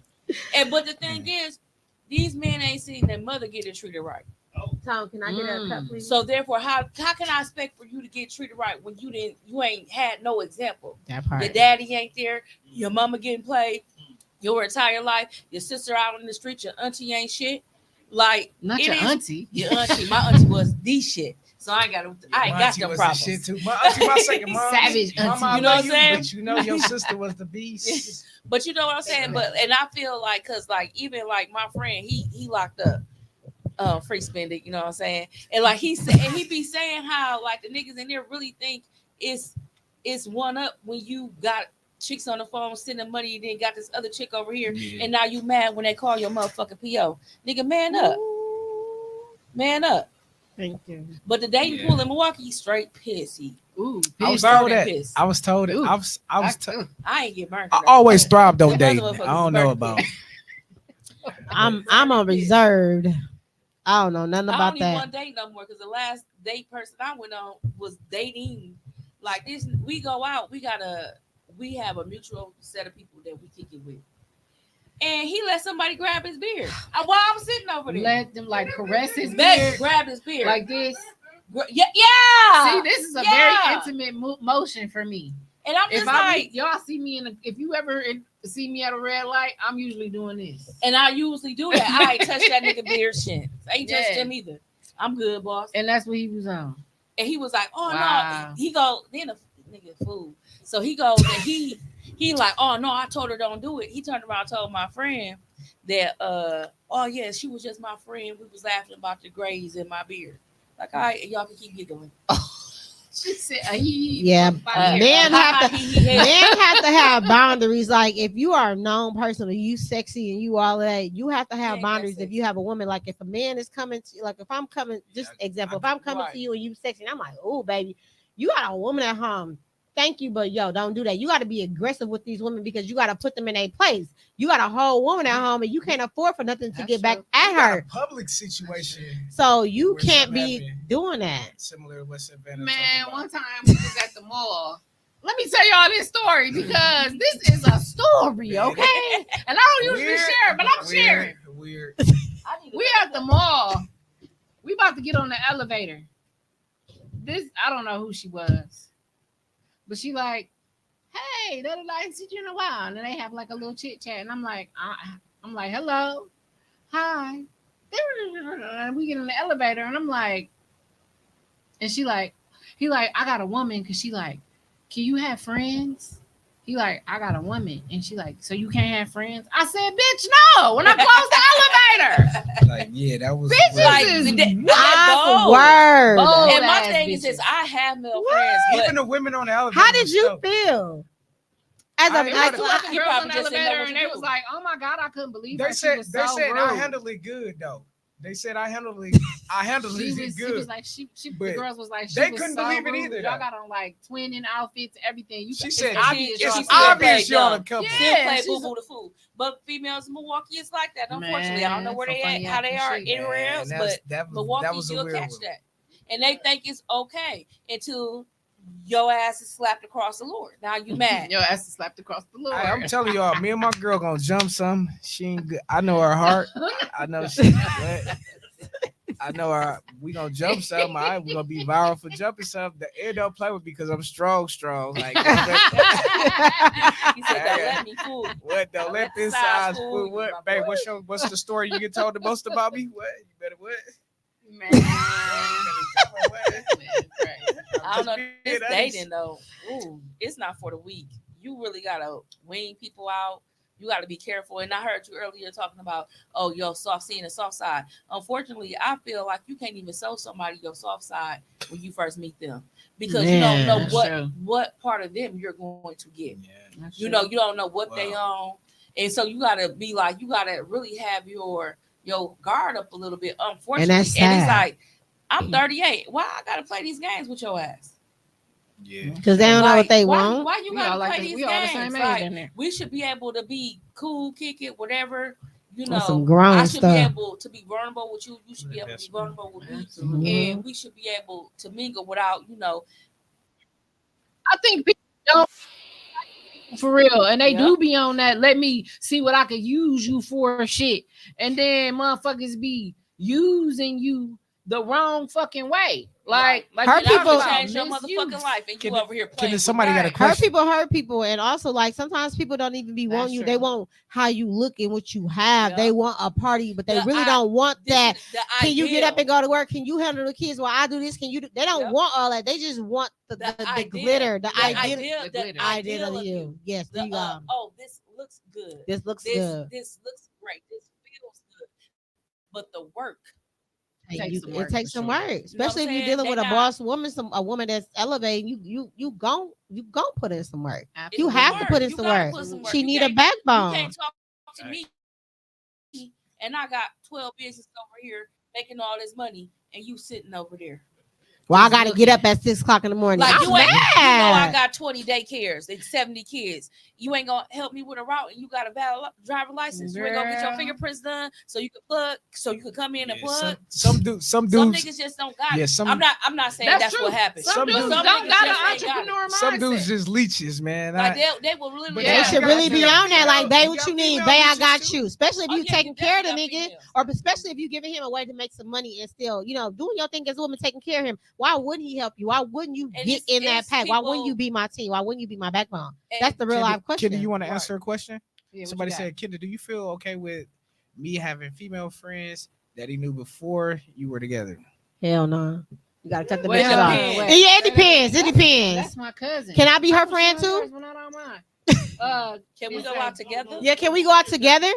And but the thing is, these men ain't seen their mother getting treated right. Tom, can I get a cup, Mm. please? So therefore, how can I expect for you to get treated right when you ain't had no example? That Your part. daddy ain't there, your mama getting played, your entire life, your sister out in the street, your auntie ain't shit. Like Not it your is- auntie. Your auntie, my auntie was the shit. So I ain't got My them auntie was the problems. shit too. My auntie, my second mom. Savage My auntie. mom You know love what I'm saying? But you know your sister was the beast. But you know what I'm saying? But and I feel like cause like even like my friend, he locked up. Free spending, you know what I'm saying? And like he said, and he be saying how like the niggas in there really think it's one up when you got chicks on the phone sending money, you then got this other chick over here, Yeah. and now you mad when they call your motherfucking PO. Nigga, man up. Man up. Thank you. But the dating Yeah. pool in Milwaukee straight pissy. Ooh, I was pissed. told burning that. piss. I was told it. Ooh. I was. I ain't get burnt. I always thrived on Them dating. other I don't know motherfuckers about. burning I'm on reserved. I don't know nothing I about don't even that. want to date no more because the last date person I went on was dating like this. We go out, we have a mutual set of people that we kick it with. and he let somebody grab his beard while I was sitting over there. Let them like caress his They beard grabbed his beard like this. Yeah, yeah. See, this is a very intimate motion for me. And I'm just y'all see me if you ever see me at a red light, I'm usually doing this. And I usually do that. I ain't touched that nigga beard shit. I ain't touched him either. I'm good, boss. And that's what he was on. And he was like, oh no. He go, then the nigga fool. So he goes and he like, oh no, I told her don't do it. He turned around and told my friend that oh yeah, she was just my friend. We was laughing about the grays in my beard. Like, all right, y'all can keep giggling. She said, yeah, men have to have boundaries. Like, if you are a known person or you sexy and you all that, you have to have boundaries. If you have a woman, like if a man is coming to, like if I'm coming, just example, if I'm coming to you and you sexy, and I'm like, oh baby, you got a woman at home. Thank you, but yo, don't do that. You got to be aggressive with these women because you got to put them in a place. You got a whole woman at home and you can't afford for nothing to get back at her. Public situation. So you can't be doing that. Similar to what Savannah. Man, one time we was at the mall. Let me tell y'all this story because this is a story, okay? And I don't usually share it, but I'm sharing. Weird. We at the mall. We about to get on the elevator. I don't know who she was. But she like, hey, I ain't seen you in a while. And then they have like a little chit chat. And I'm like, hello, hi. And we get in the elevator and I'm like, and he like, I got a woman because she like, can you have friends? He like, I got a woman. And she like, so you can't have friends? I said, bitch, no. When I closed the elevator. Like, yeah, that was bitches like, is word. Bold and my thing bitches. is I have male friends. Even the women on the elevator. How did you feel? As two other he girls probably on the just didn't know elevator what and to they do. was like, oh my God, I couldn't believe They her. said She was so rude. I handled it good though. They said I handled it good. She was like, the girls was like, they couldn't believe it either. Y'all got on like twinning outfits, everything. She said, it's obvious y'all a couple. Still play boo boo the fool. But females in Milwaukee is like that. Unfortunately, I don't know where they at, how they are anywhere else, but Milwaukee still catch that. And they think it's okay until your ass is slapped across the Lord. Now you mad. Your ass is slapped across the Lord. I'm telling y'all, me and my girl gonna jump some. She ain't good. I know her heart. I know she's wet. I know her. We gonna jump some. We gonna be viral for jumping some. The air don't play with me because I'm strong. Like he said, don't let me fool. What? Don't let this size fool. What, babe? What's the story you get told the most about me? What? You better what? Man. I don't know. This dating though, it's not for the weak. You really gotta wean people out. You gotta be careful. And I heard you earlier talking about, your seeing the soft side. Unfortunately, I feel like you can't even show somebody your soft side when you first meet them because you don't know what part of them you're going to get. Yeah, you don't know what they own, and so you gotta be like, you gotta really have your guard up a little bit. Unfortunately, and it's like, I'm 38. Why I gotta play these games with your ass? Yeah, because they don't know what they want. Why you gotta play these games? Like, we should be able to be cool, kick it, whatever. Some grown I should stuff. be able to be vulnerable with you. You should be able to be vulnerable with me, and we should be able to mingle without, I think people don't. For real, and they do be on that. Let me see what I could use you for shit, and then motherfuckers be using you the wrong fucking way. Like hurt people change your motherfucking life, and you over here playing. Somebody got a question. Hurt people, and also like sometimes people don't even be wanting you. They want how you look and what you have. They want a party, but they really don't want that. Can you get up and go to work? Can you handle the kids while I do this? Can you? They don't want all that. They just want the glitter, the idea of you. Yes, there you go. This looks good. This looks good. This looks great. This feels good. But the work. It takes some work, especially if you're dealing with a boss woman, a woman that's elevating. You gon' put in some work. You have to put in some work. She need a backbone. You can't talk to me, and I got 12 businesses over here making all this money, and you sitting over there. Well, I Just got to looking. get up at 6:00 in the morning. Like I'm you ain't, you know, I mad. got 20 daycares and 70 kids. You ain't gonna help me with a route, and you got a valid driver license. You ain't gonna get your Girl. fingerprints done, so you can plug, so you can come in and Yeah, plug. some Some dudes. niggas just don't got Yeah, it. some- I'm not saying That's that's true. what happened. Some Some dudes dudes- don't niggas got just an ain't got it. entrepreneur mindset. Some dudes just leeches, man. Like they will literally. Yeah, They should got really to. be on that. Like, babe, You what got you need? female Babe, I bitches got too. you. Especially if Oh, you yeah, taking care of the definitely got nigga, females. or especially if you giving him a way to make some money and still, doing your thing as a woman, taking care of him. Why wouldn't he help you? Why wouldn't you And get it's- in that it's pack? Why wouldn't people- you be my team? Why wouldn't you be my backbone? And That's the real life question. Kendra, you want to Right. answer a question? Yeah, what Somebody you got? said, Kendra, do you feel okay with me having female friends that he knew before you were together? Hell no. You gotta cut the Well, bitch off. depends. wait. Yeah, it depends. It That's depends. my cousin. Can I be her I'm friend sure too? yours, but not on mine. Can we It's go like- out together? Yeah, can we go out together?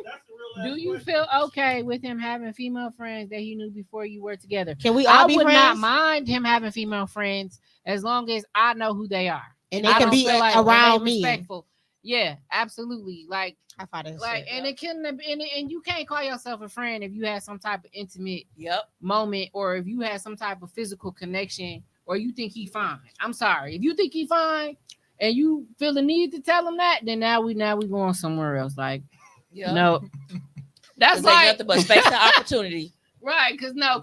Do you feel okay with him having female friends that he knew before you were together? Can we all I be would not friends? mind him having female friends as long as I know who they are. And they I can don't be feel like around they me. respectful. Yeah, absolutely. Like, I thought that like, shit. and it couldn't have been, and you can't call yourself a friend if you had some type of intimate Yep. moment, or if you had some type of physical connection, or you think he fine. I'm sorry. If you think he fine and you feel the need to tell him that, then now we going somewhere else. Like, Yep. no. That's Ain't like nothing but space and opportunity. right, because not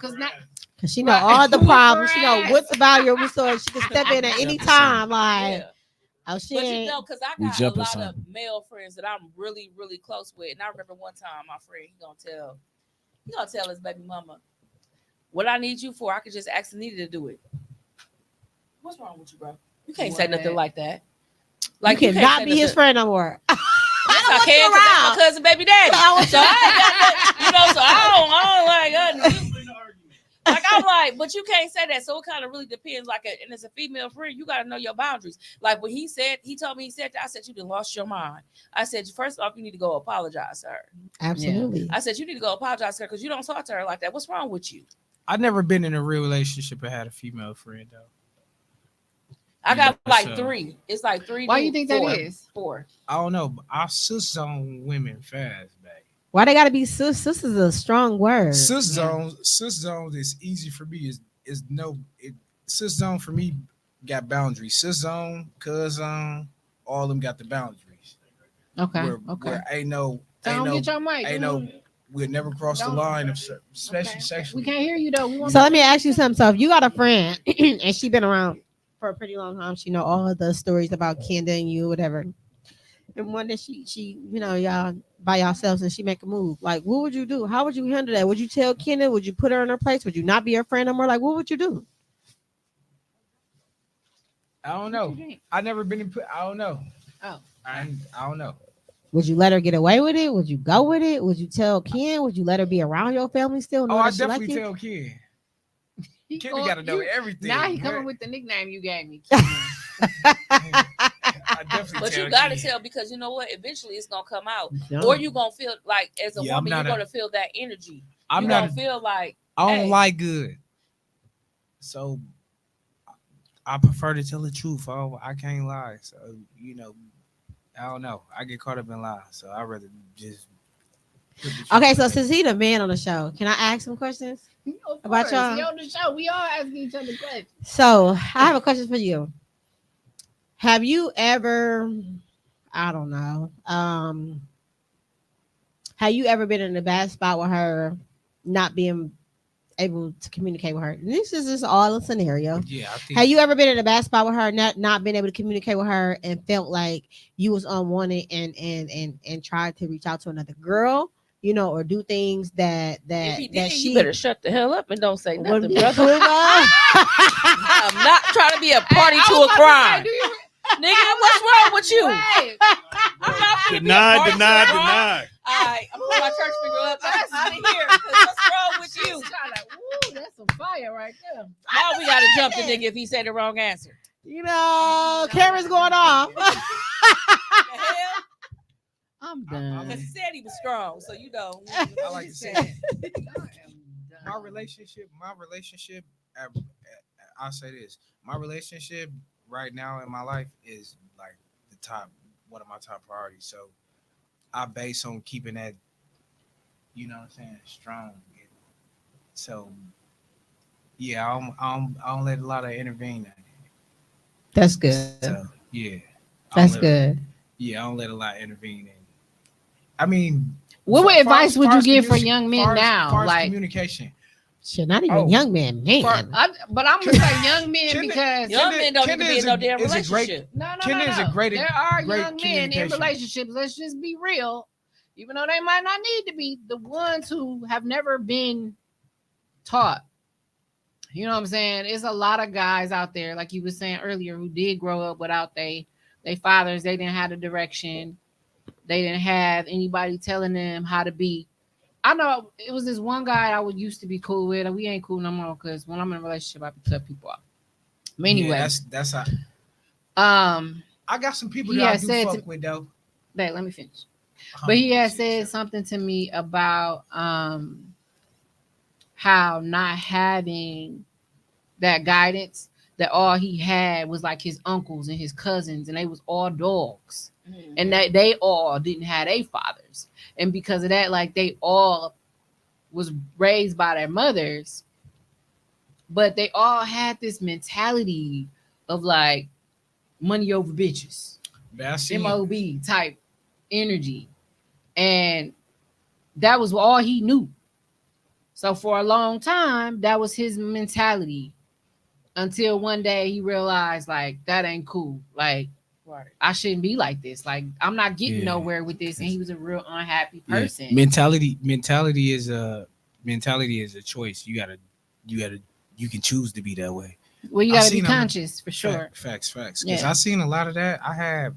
Cause she know Right. all the Whip her problems. She know ass. what's about your so she can step in at any 100%. time. Like, Yeah. oh, she But you ain't. know, because I We got a jumping lot of something. male friends that I'm really, really close with. And I remember one time my friend, he gonna tell his baby mama, what I need you for, I could just ask Anita to do it. What's wrong with you, bro? You can't say nothing What? like that. Like, you can't cannot say be his nothing- friend no more. Yes, don't I want can, you 'cause that's my around. cousin baby daddy. I want So I ain't got that, so I don't like I'm like, but you can't say that. So it kind of really depends. And as a female friend, you got to know your boundaries. Like when he told me he said that, I said, you done lost your mind. I said, first off, you need to go apologize to her. Absolutely. I said, you need to go apologize to her because you don't talk to her like that. What's wrong with you? I've never been in a real relationship and had a female friend though. I got Yeah, like so- 3. It's like 3. why you think that four. is? 4. I don't know, but I sus on women fast, babe. Why they gotta be sis? Sis is a strong word. Sus zones is easy for me. Sus zone for me got boundaries. Sus zone, cuz zone, all of them got the boundaries. Okay. Where ain't no, So don't get your mic. ain't no, we'll never cross the Don't- line of especially Okay. sexually. We can't hear you though. We want So let me ask you something. So if you got a friend and she been around for a pretty long time, she know all of the stories about Kendra and you, whatever. And one day she y'all by yourselves and she make a move. Like, what would you do? How would you handle that? Would you tell Kendra? Would you put her in her place? Would you not be her friend no more? Like, what would you do? I don't know. I never been in. I don't know. Oh. I don't know. Would you let her get away with it? Would you go with it? Would you tell Ken? Would you let her be around your family still? Know Oh, I that she like definitely you? tell Ken. He Ken going- got to know you- everything. Now he man. coming with the nickname you gave me. I definitely But tell you got to Ken. tell because you know what? Eventually it's going to come out. No. Or you going to feel like as a Yeah, I'm woman, you're not a- going to feel that energy. I'm you not. going to feel like, I don't hey. like good. So I prefer to tell the truth. I can't lie. So I don't know. I get caught up in lies. So I rather just. put the truth Okay, out so there. since he the man on the show, can I ask some questions? Of About course, y'all? he on the show. We all asking each other questions. So I have a question for you. Have you ever, I don't know, have you ever been in a bad spot with her, not being able to communicate with her? This is just all a scenario. Yeah, I think. Have you ever been in a bad spot with her, not being able to communicate with her, and felt like you was unwanted and tried to reach out to another girl, or do things that if he that did, she you better shut the hell up and don't say nothing, wouldn't be brother. cool about? I'm not trying to be a party Hey, I to was a about to crime. say, do you- Nigga, what's wrong with you? Wait. I'm not finna be a Denied, party to a denied, crime. denied. All right, I'm putting my church finger up. I'm out of here. 'Cause what's wrong with you? She's trying to, ooh, that's some fire right there. Now we got to jump the nigga if he said the wrong answer. Camera's going off. The hell? I'm Because done. he said he was strong, so you know. I like to say my relationship. I'll say this: my relationship right now in my life is like one of my top priorities. So I base on keeping that, you know what I'm saying, strong. So yeah, I don't let a lot of intervene. That's good. So yeah, I don't That's let good. yeah, I don't let a lot intervene. And I mean, What advice would far you as give for young men now? far as Like, communication. Shit, not even Oh, young man, far, man. but I'm gonna say young men Kendra- because Young men don't need to be in no damn is a great. relationship. Kendra is a great, There are great young men in communication. relationships. Let's just be real. Even though they might not need to be, the ones who have never been taught. You know what I'm saying? It's a lot of guys out there, like you were saying earlier, who did grow up without they fathers. They didn't have the direction. They didn't have anybody telling them how to be. I know it was this one guy I would used to be cool with. We ain't cool no more because when I'm in a relationship, I cut people off. But Yeah, anyway, that's how. um, I got some people he that I had do said fuck with though. babe, let me finish. But he had said something to me about how not having that guidance, that all he had was like his uncles and his cousins, and they was all dogs. And that they all didn't have their fathers. And because of that, like they all was raised by their mothers, but they all had this mentality of like money over bitches, Man, I see. MOB type energy. And that was all he knew. So for a long time, that was his mentality until one day he realized like that ain't cool. Like Right. I shouldn't be like this. Like I'm not getting Yeah. nowhere with this. And he was a real unhappy Yeah. person. Mentality is a choice. You gotta you can choose to be that way. Well, you I got to be seen a- conscious for sure. Facts. Because Yeah. I seen a lot of that. I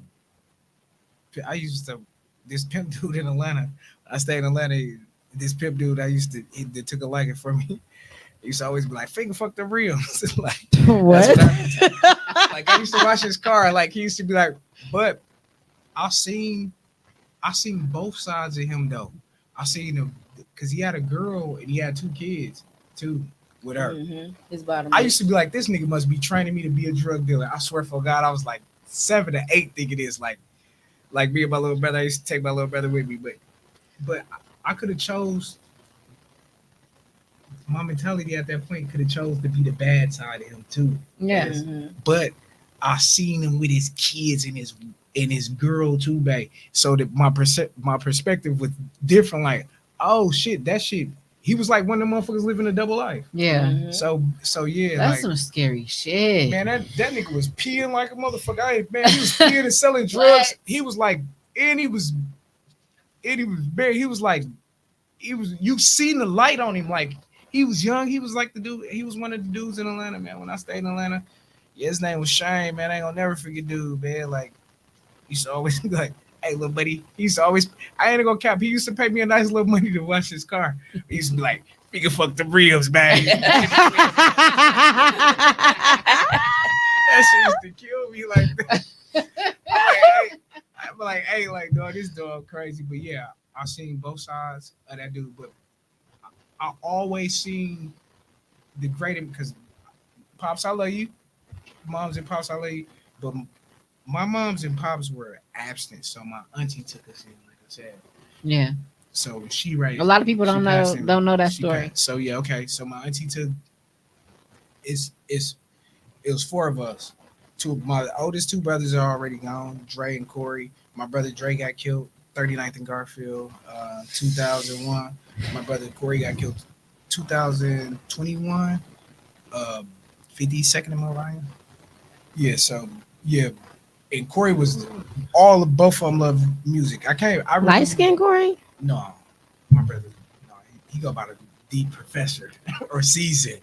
used to this pimp dude in Atlanta. I stayed in Atlanta. This pimp dude that took a liking for me. He used to always be like, "Finger fuck the rims." Like What? like I used to wash his car. Like he used to be like, but I seen both sides of him though. I seen him because he had a girl and he had 2 kids too with her. His bottom. I used to be like, this nigga must be training me to be a drug dealer. I swear for God, I was like 7 or 8 thinking this like me and my little brother. I used to take my little brother with me, but I could have chose. My mentality at that point could have chose to be the bad side of him too. Yes. But I seen him with his kids and his girl too, babe. So that my perspective was different. Like, oh shit, that shit. He was like one of the motherfuckers living a double life. Yeah. So yeah, That's like, some scary shit. man, that nigga was peeing like a motherfucker. Man, he was peeing and selling drugs. He was like, he was very. He was like, you seen the light on him. Like he was young. He was like the dude. He was one of the dudes in Atlanta, man. When I stayed in Atlanta, yeah, his name was Shane, man. I ain't gonna never forget, dude, man. Like, he used to always be like, hey, little buddy. He used to always, I ain't gonna cap. He used to pay me a nice little money to wash his car. He used to be like, we can fuck the rims, man. That shit used to kill me like that. I'm like, hey, like, dog, this dog crazy. But yeah, I seen both sides of that dude. But I always seen the great, because Pops, I love you. Moms and Pops, I love you. But my moms and pops were absent, so my auntie took us in, like I said. Yeah. So she raised. A lot of people don't know that story. So yeah, okay. So my auntie took. It was 4 of us. My oldest 2 brothers are already gone, Dre and Corey. My brother Dre got killed 39th and Garfield, 2001. My brother Corey got killed 2021, 52nd in Orion. Yeah, so yeah. And Corey was both of them love music. I Light skin Corey? No, my brother. No, he go by the deep professor or season.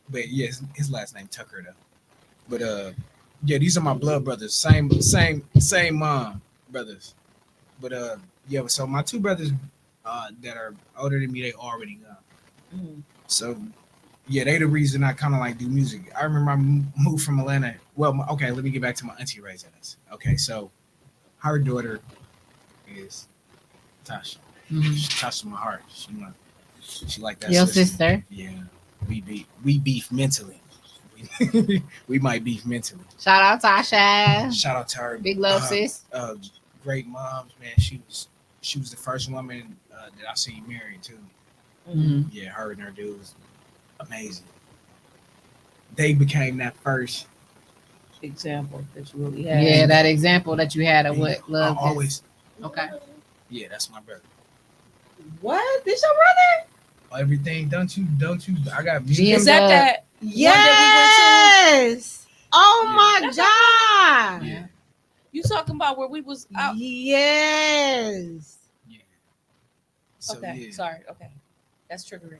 But yes, his last name Tucker though. But yeah, these are my blood brothers. Same mom brothers. But yeah, so my 2 brothers that are older than me, they already gone. So yeah, they the reason I kind of like do music. I remember I moved from Atlanta. Well, okay, let me get back to my auntie raising us. Okay, so her daughter is Tasha. She touched my heart. She like that. Your sister. Yeah, we beef mentally. We might beef mentally. Shout out Tasha. Shout out to her. Big love, sis. Great moms, man. She was the first woman that I seen married too. Yeah, her and her dude was amazing. they became that first. example that you really had. Yeah, that example that you had of Yeah, what love I always. is. Okay. Yeah, that's my brother. What? This your brother? Everything, don't you? I got GM music. Is that Dub. that Yes. Oh Yeah. my That's god. Yeah, you talking about where we was out? Yes. yeah. So Okay, yeah, sorry. Okay, that's triggering.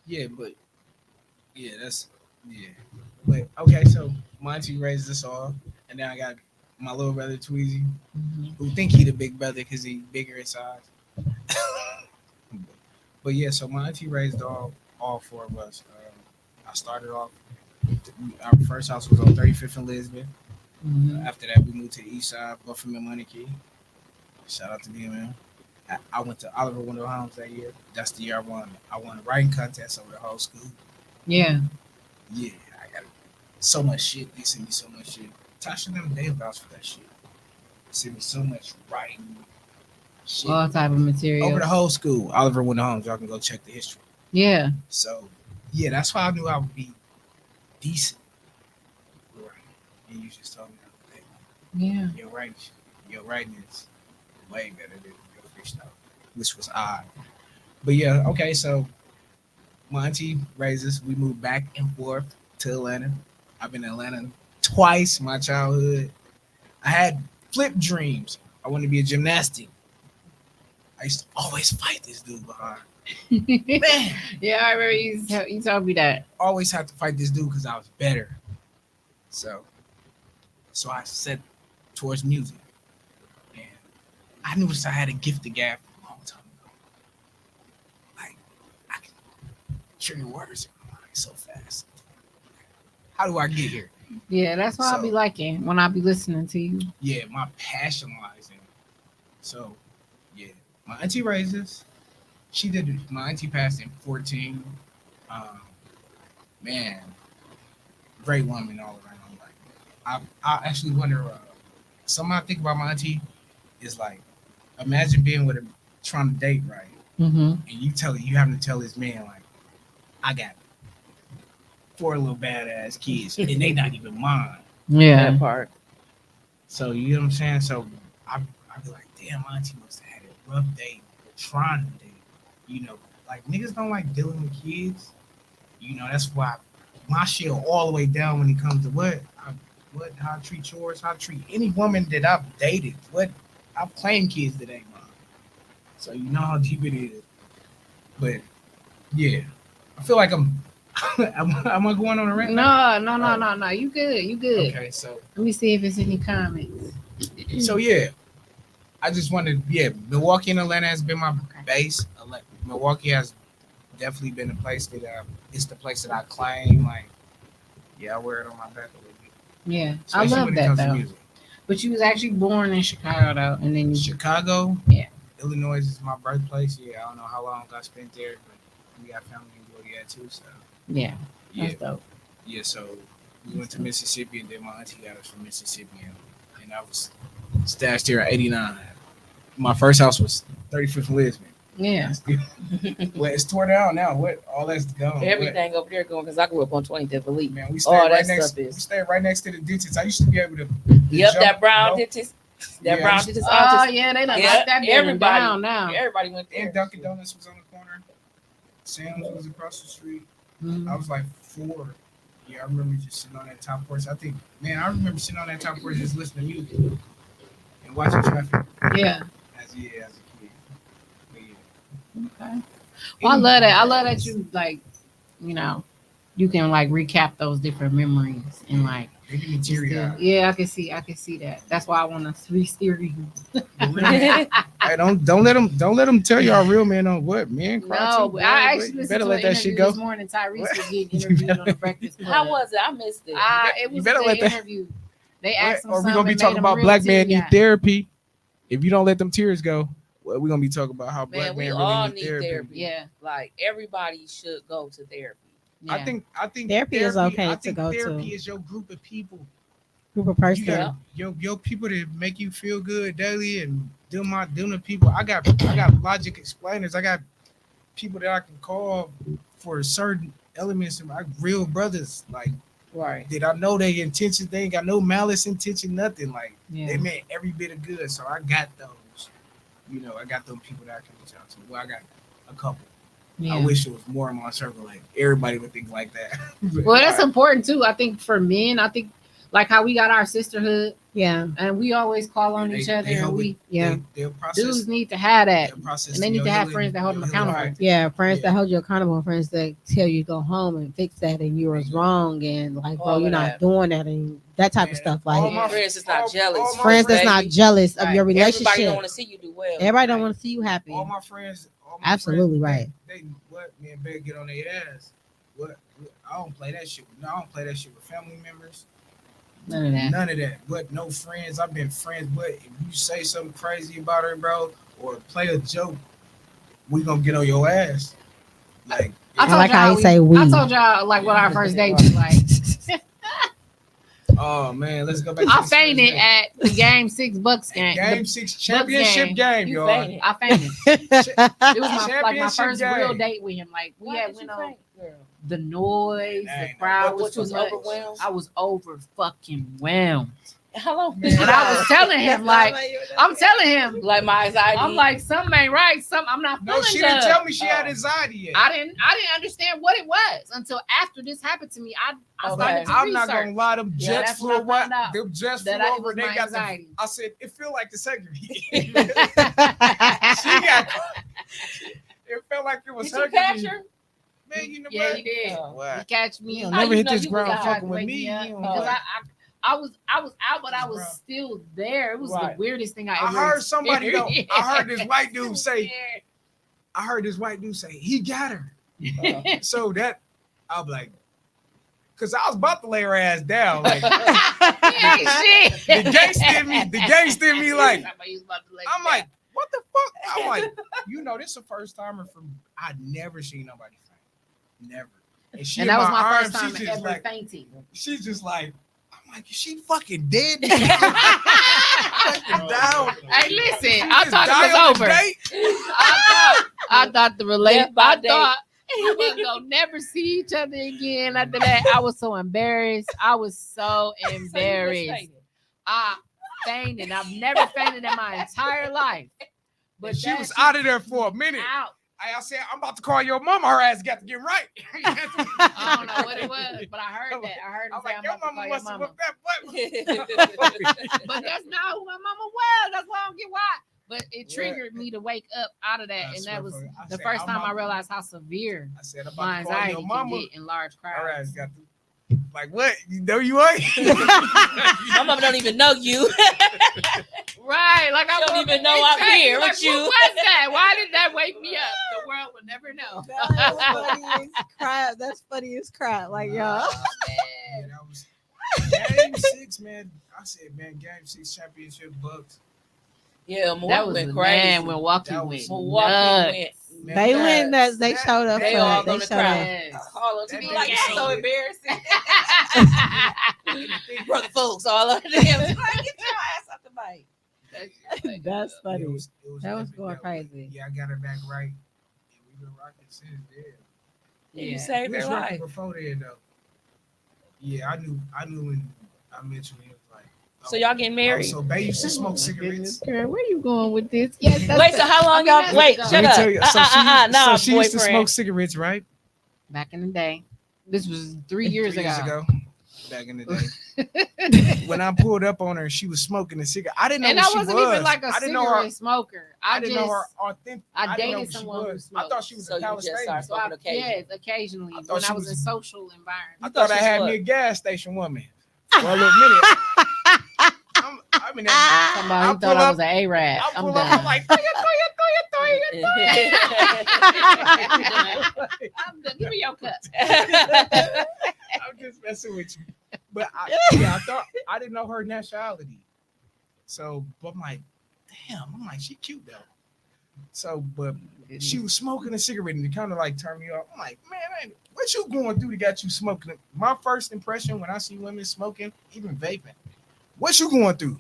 yeah, but yeah, that's yeah. But okay, so Monty raised us all, and then I got my little brother Tweezy, Mhm. who think he the big brother because he bigger in size. But yeah, so my auntie raised all four of us. I started off. Our first house was on 35th and Lisbon. Mhm. After that, we moved to the east side, Buffalo and Monarchy. Shout out to BMM. I went to Oliver Wendell Homes that year. That's the year I won. I won a writing contest over the whole school. Yeah. Yeah, I got so much shit. They sent me so much shit. Tasha them, they vouched for that shit. Sent me so much writing shit All type of over material. the whole school. Oliver Wendell Homes. Y'all can go check the history. Yeah. So yeah, that's why I knew I would be decent. Right. And you just told me that Yeah. your writing is way better than your freestyle, which was odd. But yeah, okay, so my auntie raised us. We moved back and forth to Atlanta. I've been in Atlanta twice in my childhood. I had flip dreams. I wanted to be a gymnastic. I used to always fight this dude behind. Man, Yeah, I remember you told me that. always had to fight this dude because I was better. So I set towards music. And I knew I had a gift to gab a long time ago. Like, I can trigger words in my mind so fast. How do I get here? Yeah, that's what I'll be So- liking when I be listening to you. Yeah, my passion lies in it. So, yeah, my auntie raised us. She did it. My auntie passed in 14. Um, man, great woman all around. Like, I actually wonder. Something I think about my auntie is like, imagine being with her, trying to date, right? Mm-hmm. And you having to tell this man like, I got 4 little badass kids, and they not even mine. Yeah. That part. So you know what I'm saying? So I be like, damn, my auntie must have had a rough day trying to date. You know, like niggas don't like dealing with kids. You know, that's why my shit all the way down when it comes to how I treat chores, how I treat any woman that I've dated. What I've claimed kids that ain't mine. So you know how deep it is. But yeah, I feel like I'm. am I going on a rant? No. You good. You good. Okay, so Let me see if it's any comments. yeah, I just wanted Milwaukee and Atlanta has been my base. Milwaukee has definitely been the place that it's the place that I claim. Like, yeah, I wear it on my back a little bit. Yeah, I Especially love when it that comes to though. music. But you was actually born in Chicago though, and then you Chicago, Yeah. Illinois is my birthplace. Yeah, I don't know how long I spent there, but we got family in Georgia too. So yeah, yeah, that's dope. yeah. So we went to Mississippi, and then my auntie got us from Mississippi, and I was stashed here at 89. My first house was 35th and Lisbon. Yeah, Well, it's torn down now. What? All that's gone. Everything over there going because I grew up on 25th Elite. Man, we All stayed that right next. stuff We is. stayed right next to the dentist. I used to be able to. Yep, jump, that brown rope. dentist. Yeah, That brown I used- dentist. oh yeah, they done Yeah, locked that building everybody. down now. Everybody went there. And Dunkin' Donuts was on the corner. Sam's was across the street. Mhm. I was like 4. Yeah, I remember just sitting on that top porch. I remember sitting on that top porch just listening to music and watching traffic Yeah. as a kid. But yeah. Okay. Well, I love that. I love that you like, you know, you can like recap those different memories and like. They give me just teary do- eyed. Yeah, I can see that. That's why I want to re-steer you. Hey, don't let them tell y'all real men on what men cry No, too, but boy. I You actually listened better to let an that interview shit go. this morning. Tyrese What? was getting You interviewed better- on the Breakfast Club. How was it? I missed it. It was You better a let good that- interview. They What? asked him Or we something gonna be and talking made him about real black men need teary-eyed. therapy. If you don't let them tears go, well, we're gonna be talking about how black Man, we men all really need need therapy. therapy. Yeah, Like everybody should go to therapy. yeah. I think Therapy is okay I to think go therapy to. is your group of people. Group of You person. got your people that make you feel good daily, and them the people. I got logic explainers. I got people that I can call for certain elements in my real brothers. Like, Right. did I know their intentions? They ain't got no malice intention, nothing. Like, Yeah. they meant every bit of good. So I got those. I got those people that I can reach out to. Well, I got a couple. Yeah. I wish it was more in my circle. Like, everybody would think like that. Well, that's important too. I think for men, I think like how we got our sisterhood, Yeah. and we always call on each other, and help we Yeah. They'll process. dudes need to have that, they'll process and they need your to have healing- friends that hold them your healing accountable. right. Yeah, friends Yeah. that hold you accountable, and friends that tell you to go home and fix that, and you was wrong, and like, bro, All you're of not that. doing that, and that type of Man, stuff. all Like my Friends is not all jealous. my friends that's not baby. jealous of Right. your Everybody relationship. don't want to see you do well. Everybody don't Right. want to see you happy. All my friends, Absolutely friends, right. They what me and Bear get on their ass. What I don't play that shit. No, I don't play that shit with family members. None of that. None of that. But no friends. I've been friends. But if you say something crazy about her, bro, or play a joke, we gonna get on your ass. Like, I like how you say we. I told y'all like what our first date was like. oh man, let's go back. I to fainted at the game 6 Bucks game. Game The 6 championship game, You y'all. fainted. I fainted. It was my Championship first real game. date with him. Like we Why had did went you on faint, girl? the noise, Nah, the nah, crowd but was what too was much. overwhelmed? I was over fucking whelmed. How long? Man. And I was telling him like, I'm telling him, like my anxiety. I'm like something ain't right. I'm not feeling No, she good. didn't tell me she had Oh. anxiety yet. I didn't understand what it was until after this happened to me. I Okay. started to I'm research. not gonna lie, them Yeah, jets that's flew when I over. found out Them jets flew that it over. was They my got the. anxiety. I said it feel like the second. she she got. It felt like it was Did you her. catch her? Man, you know Yeah, what? he did. Oh. What? He catch me. You'll How never you hit know this you was ground out? fucking with Wake me. me up, You don't because know. I was out, but I was Bro. still there. It was Right. the weirdest thing I I ever heard somebody though. experienced. I heard this white dude It was say. weird. I heard this white dude say he got her. So that I'm like, cause I was about to lay her ass down. Like Ain't shit. the gangster in me. The gangster in me. Like Somebody was about to lay I'm me like, what the fuck? I'm like, this is a first timer from. I never seen nobody faint. Never. And she and in that was my arms, first time she's just ever like, fainting. she's just like, I'm like, is she fucking dead? Fucking down. Hey, listen, She I just thought died it on was the over. date? I thought the relate. Death by I date. thought we wasn't gonna never see each other again. After that, I was so embarrassed. I was so So you just embarrassed. fainted. I fainted. I've never fainted in my entire life. But And she that was shit out of there for a minute. out. I said, I'm about to call your mama. Her ass got to get right. I don't know what it was, but I heard that. I heard him I'm say, like, I'm your about to call mama your must have mama. whipped that butt. But that's not who my mama was. That's why I don't get why. But it triggered me to wake up out of that. I And swear that was for you. I the said, first I'm time I mama. realized how severe I said, I'm my about to call anxiety your can mama. get in large Her crowds. ass got to. Like, what? You know you ain't? My mama don't even know you. Right. Like I She don't woke even up know I'm exactly, here like, with you. What was that? Why did that wake me up? The world will never know. That's funny as crap. That's funny as crap. Like, y'all. Yeah, that was game 6, man. I said, man, game 6 championship Bucks. Yeah, Milwaukee That was went the crazy. man. Milwaukee That went was- Milwaukee nuts. went. Man, They that- win that. They that- showed up they for all it. They gonna showed cry. up. Yes. All of That be nigga like, it's so said- embarrassing. Brother folks, all of them. Like, get your ass out the mic. That's funny. It was That was epic, going though. crazy. Yeah, I got her back right. And we've been rocking since then. You Yeah. saved We was her rocking life. before then, though. Yeah, I knew when I mentioned it. Like, So y'all getting married? So Bay used to smoke Oh, cigarettes. Girl, where you going with this? Yes, that's Wait, so how long y'all? Wait, Let shut me up. tell you. So Nah, she used to boyfriend. smoke cigarettes, right? back in the day. This was 3 years 3 ago. Back in the day. When I pulled up on her, she was smoking a cigarette. I didn't know And what I she wasn't was. even like a I didn't know her. cigarette smoker. I didn't know her authentic. I didn't know dated who she someone who was. I smoked. thought she was So a you just Palestinian. started So smoking occasionally. yes, occasionally I thought when she I was was- in social environments. I thought I she had was me a what? gas station woman for a little minute. I mean, Somebody I thought pull I up- was an A-Rab. I I'm pull done. up. I'm like, toya. I'm done. Give me your cup. I'm just messing with you. But I thought I didn't know her nationality. So, but I'm like, damn. I'm like, she cute though. So, but she was smoking a cigarette and it kind of like turned me off. I'm like, man, what you going through to got you smoking? My first impression when I see women smoking, even vaping, what you going through?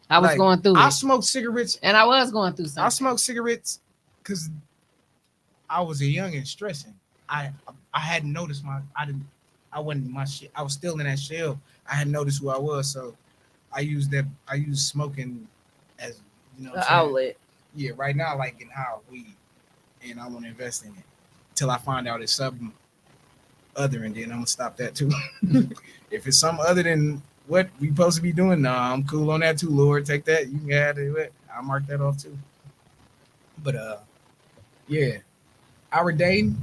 I was Like, going through I it. smoked cigarettes. And I was going through something. I smoked cigarettes because I was a young and stressing. I I hadn't noticed I wasn't my shit. I was still in that shell. I hadn't noticed who I was, so I used smoking as The outlet. Yeah, right now I like getting high off weed, and I want to invest in it till I find out it's something other, and then I'm gonna stop that too. If it's something other than what we supposed to be doing, nah, I'm cool on that too. Lord, take that. You can add it. I'll mark that off too. But yeah, our dating.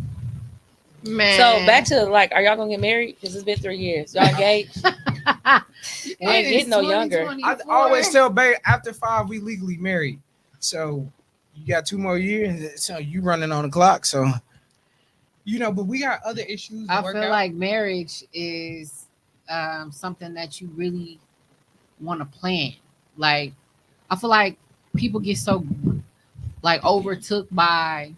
Man. So back to like, are y'all gonna get married? Because it's been 3 years. Y'all engaged? We ain't getting no younger. I always tell Babe after 5 we legally married. So you got 2 more years. So you running on the clock. So but we got other issues. I feel like marriage is something that you really want to plan. Like, I feel like people get so like overtook by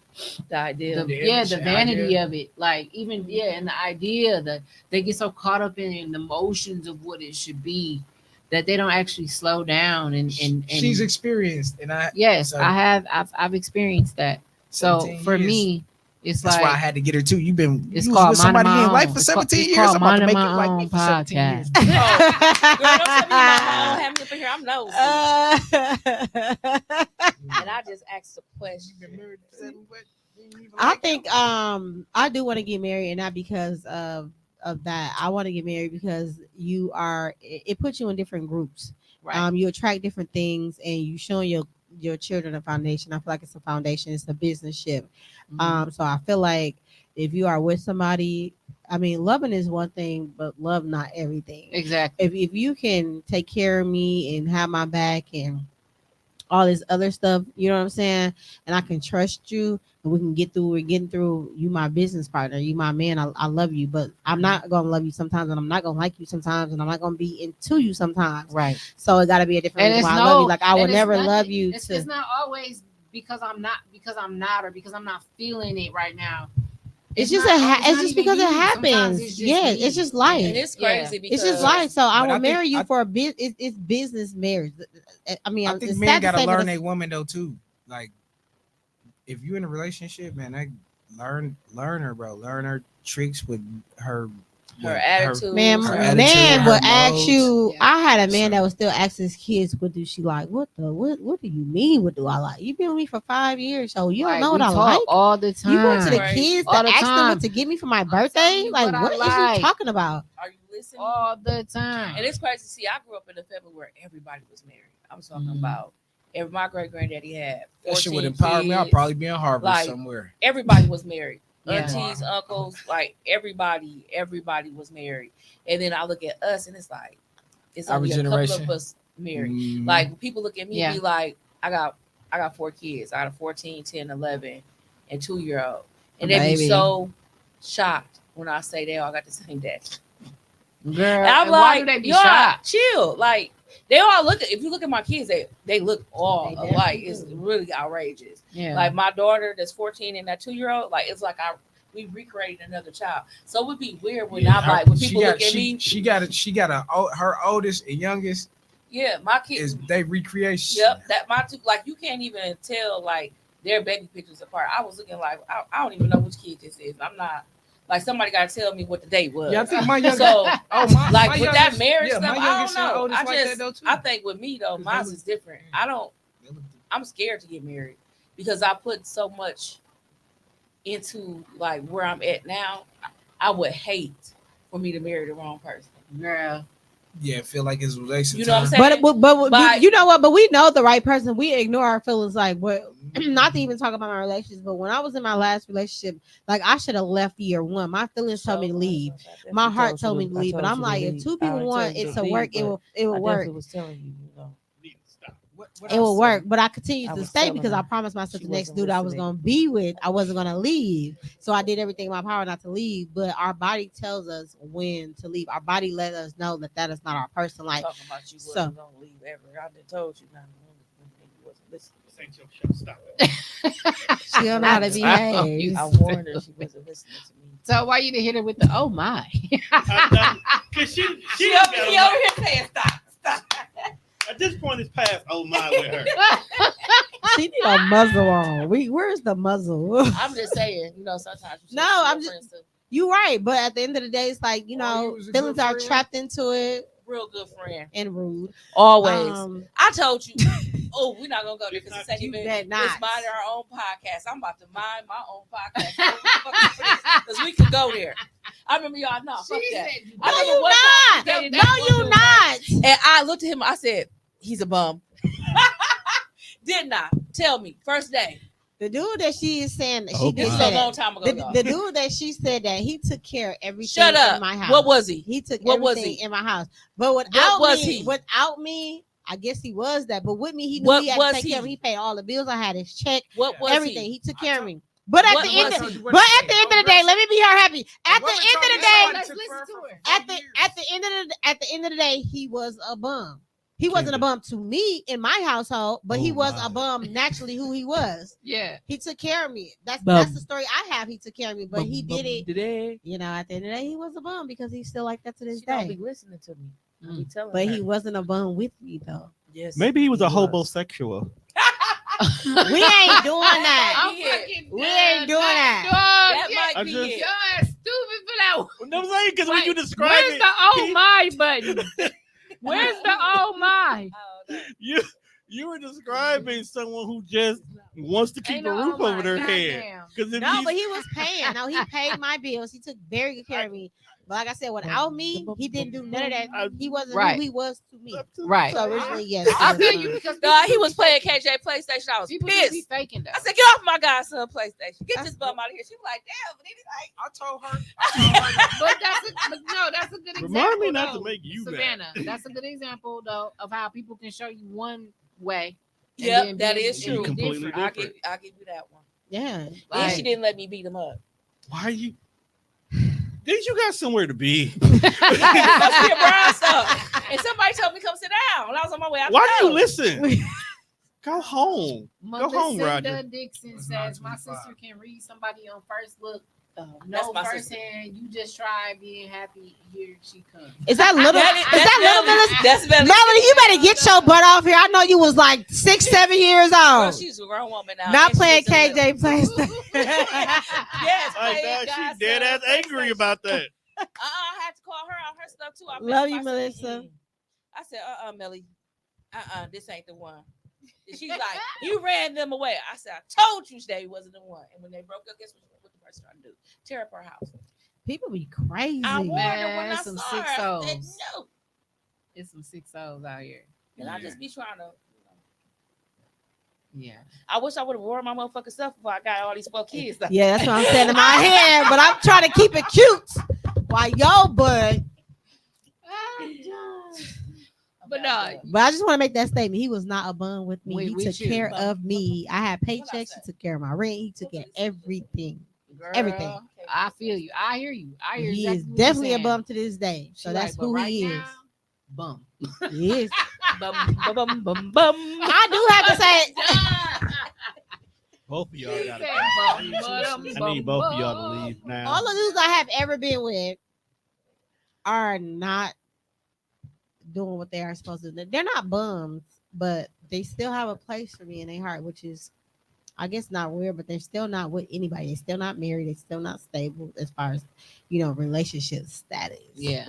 The idea. the vanity of it. Like, even and the idea that they get so caught up in the emotions of what it should be that they don't actually slow down and she's experienced, and I've experienced that. So for years. Me, it's that's like, why I had to get her too. It's called with somebody in life for it's 17 years. called I'm about to Minding make it My like Own me for 17 years. podcast. Girl, don't tell me my have me up in here. I'm nosy. And I just asked a question. I think I do want to get married, and not because of that. I want to get married because it puts you in different groups. Right. You attract different things, and you showing your children a foundation. I feel like it's a foundation. It's a business ship. So I feel like if you are with somebody, I mean, loving is one thing, but love not everything. Exactly. If you can take care of me and have my back and all this other stuff, you know what I'm saying? And I can trust you, and we can get through. We're getting through. You my business partner. You my man. I love you, but I'm not gonna love you sometimes, and I'm not gonna like you sometimes, and I'm not gonna be into you sometimes. Right. So it got to be a different reason why I love you. Like, I will never love you. It's not always because I'm not, or because I'm not feeling it right now. It's just because it happens. It's just life. And it's crazy because it's just life. So I will marry you for a it's business marriage. I mean, I think men gotta learn a woman though too. Like, if you're in a relationship, man, learn her, bro. Learn her tricks with her attitude. Man will ask you. Yeah. I had a man that would still ask his kids, "What do she like? What do you mean? What do I like? You've been with me for 5 years, so you don't know what I like all the time. You went to the kids to ask them what to get me for my birthday. Like, what is you talking about? Are you listening? All the time. And it's crazy. See, I grew up in a family where everybody was married. I'm talking about. My great granddaddy had 14 that shit would empower me. I'll probably be in Harvard somewhere. Everybody was married. Aunties, uncles, like everybody was married. And then I look at us, and it's like it's only a couple of us married. Like, people look at me and be like, I got 4 kids. I got a 14, 10, 11, and 2-year-old. And they be so shocked when I say they all got the same daddy. Girl, and I'm like, why do they be shocked? Chill. Like, they all look at, if you look at my kids, they look all alike. It's really outrageous. Yeah. Like, my daughter that's 14 and that 2-year-old, like, it's like we recreated another child. So it would be weird when when people look at me. She got her oldest and youngest. Yeah, my kids they recreation. Yep, that my two, like, you can't even tell like their baby pictures apart. I was looking like I don't even know which kid this is. I'm not. Like, somebody got to tell me what the date was. Yeah, I think my youngest. So, my with that marriage stuff, I don't know. I think with me though, mine is different. I'm scared to get married because I put so much into like where I'm at now. I would hate for me to marry the wrong person. Girl. Yeah, feel like it's relationship. You know what I'm saying? But you know what? But we know the right person. We ignore our feelings. Like, what? Not to even talk about my relationships, but when I was in my last relationship, like, I should have left year 1. My feelings told me to leave. My heart told me to leave. But I'm like, if 2 people want it to work, it will work. Was telling you, It will work, but I continued to stay because I promised myself the next dude I was going to be with, I wasn't going to leave. So I did everything in my power not to leave. But our body tells us when to leave. Our body let us know that is not our person. Like, talking about you wasn't going to leave ever. I done told you not to wasn't listening. This ain't your show. Stop it. She don't know how to behave. I warned her she wasn't listening to me. So why you didn't hit her with the oh my? Because she over here saying stop. At this point, it's past oh my with her. She need a muzzle on. Where's the muzzle? I'm just saying, sometimes. No, I'm just. You right, but at the end of the day, it's like Oh, you was a feelings good are friend? trapped into it Real good friend. and rude. Always. Um, I told you. Oh, we're not gonna go there because it's You even bet not. it's mind our own podcast. I'm about to mind my own podcast because we could go there. I remember y'all. No, fuck She that. said, No, I remember you one time not. we dated No, that one you dude, not. And I looked at him. I said, "He's a bum." Didn't I? Tell me. First day. The dude that she is saying, Oh, she This did is my. a say long that. time ago, y'all. The dude that she said that he took care of everything Shut up. in my house. What was he? He took What was everything he? in my house. But without was me, he? without me, I guess he was that. But with me, he knew What he had was to take care of me. he? He paid all the bills. I had his check, What was everything. he? He took I care of told- me. But at What the was end, he? told you what but to at the say. end of the day, let me be her happy. At the Women end told of me the day, somebody let's took listen her to for her. 4 at the years. end of the day, he was a bum. He wasn't a Kendra. bum to me in my household, but he Oh, was my. a bum naturally who he was. Yeah. He took care of me. That's Bum. the story I have. He took care of me, but he did it. Today. You know, at the end of the day, he was a bum because he's still like that to this She don't be day. listening to me. I be telling But her. he wasn't a bum with me though. Yes, Maybe he was a was. homosexual. We ain't doing that. I'm Yeah. fucking We ain't doing that. Dog, That yeah. might I be just- it. Your ass stupid for that one. No, I'm saying because when Wait, you describe Where's it, the oh he- my button? Where's the oh my? Oh, no. you were describing someone who just wants to keep Ain't a no roof oh over my, their head. goddamn. Because if No, he's- but he was paying. No, he paid my bills. He took very good care of me. But like I said, without me, he didn't do none of that. He wasn't Right. who he was to me. Right. So originally, yes. I he feel was you fun. because No, he people was be playing faking. KJ PlayStation. I was People do be pissed. faking though. I said, "Get off my godson PlayStation. Get That's- this bum out of here." She was like, "Damn," but he was like, I told her. But that's a good example. Remind me not to though, make you mad. Savannah. That's a good example though of how people can show you one way. and "Yep, then that be- is and true." be Completely different. different. I'll give you that one. Yeah. And Like- she didn't let me beat him up. why are you? Did you got somewhere to be? Must be a brown stuff. And somebody told me come sit down. And I was on my way out. Why the do you door. listen? Go home. Go home, Melisenda Roger. Dixon It's says my 9:25. sister can read somebody on first look. That's No my first sister. hand. You just try being happy. Here she comes. Is that little? That Is that little Melody. Melissa? That's Melody. Melody, you better get your butt off here. I know you was like 6, 7 years Girl, old. she's a grown woman now. Not and playing she is a KJ plays. Yes, Like that, she dead ass angry about that. I had to call her on her stuff too. I Love messaged you, her, I said, Melissa. "Mm-mm." I said, Melly, this ain't the one. And she's like, you ran them away. I said, I told you they wasn't the one. And when they broke up, guess what the person trying to do? Tear up her house. People be crazy. I warned her when Man, I some saw sick her. I said, souls. no. It's some 6 souls out here. And I just be trying to. Yeah. I wish I would have worn my motherfucking stuff before I got all these 4 kids. Yeah, that's what I'm saying in my head. But I'm trying to keep it cute. Why yo, but But no, But I just want to make that statement. He was not a bum with me. We- He we took should. care of me. I had I paychecks. He say? took care of my rent. He took care of everything. girl, Everything. I feel you. I hear you. I hear He exactly is what you're definitely a saying. bum to this day. So She that's like, but who right he is. now, bum. He is. Bum, bum, bum, bum, bum. I do have to say, Both of y'all He got said to. bum, I need both of y'all to leave now. all the dudes I have ever been with are not doing what they are supposed to do. They're not bums, but they still have a place for me in their heart, which is, I guess, not weird, but they're still not with anybody. They're still not married. They're still not stable as far as, relationship status. Yeah.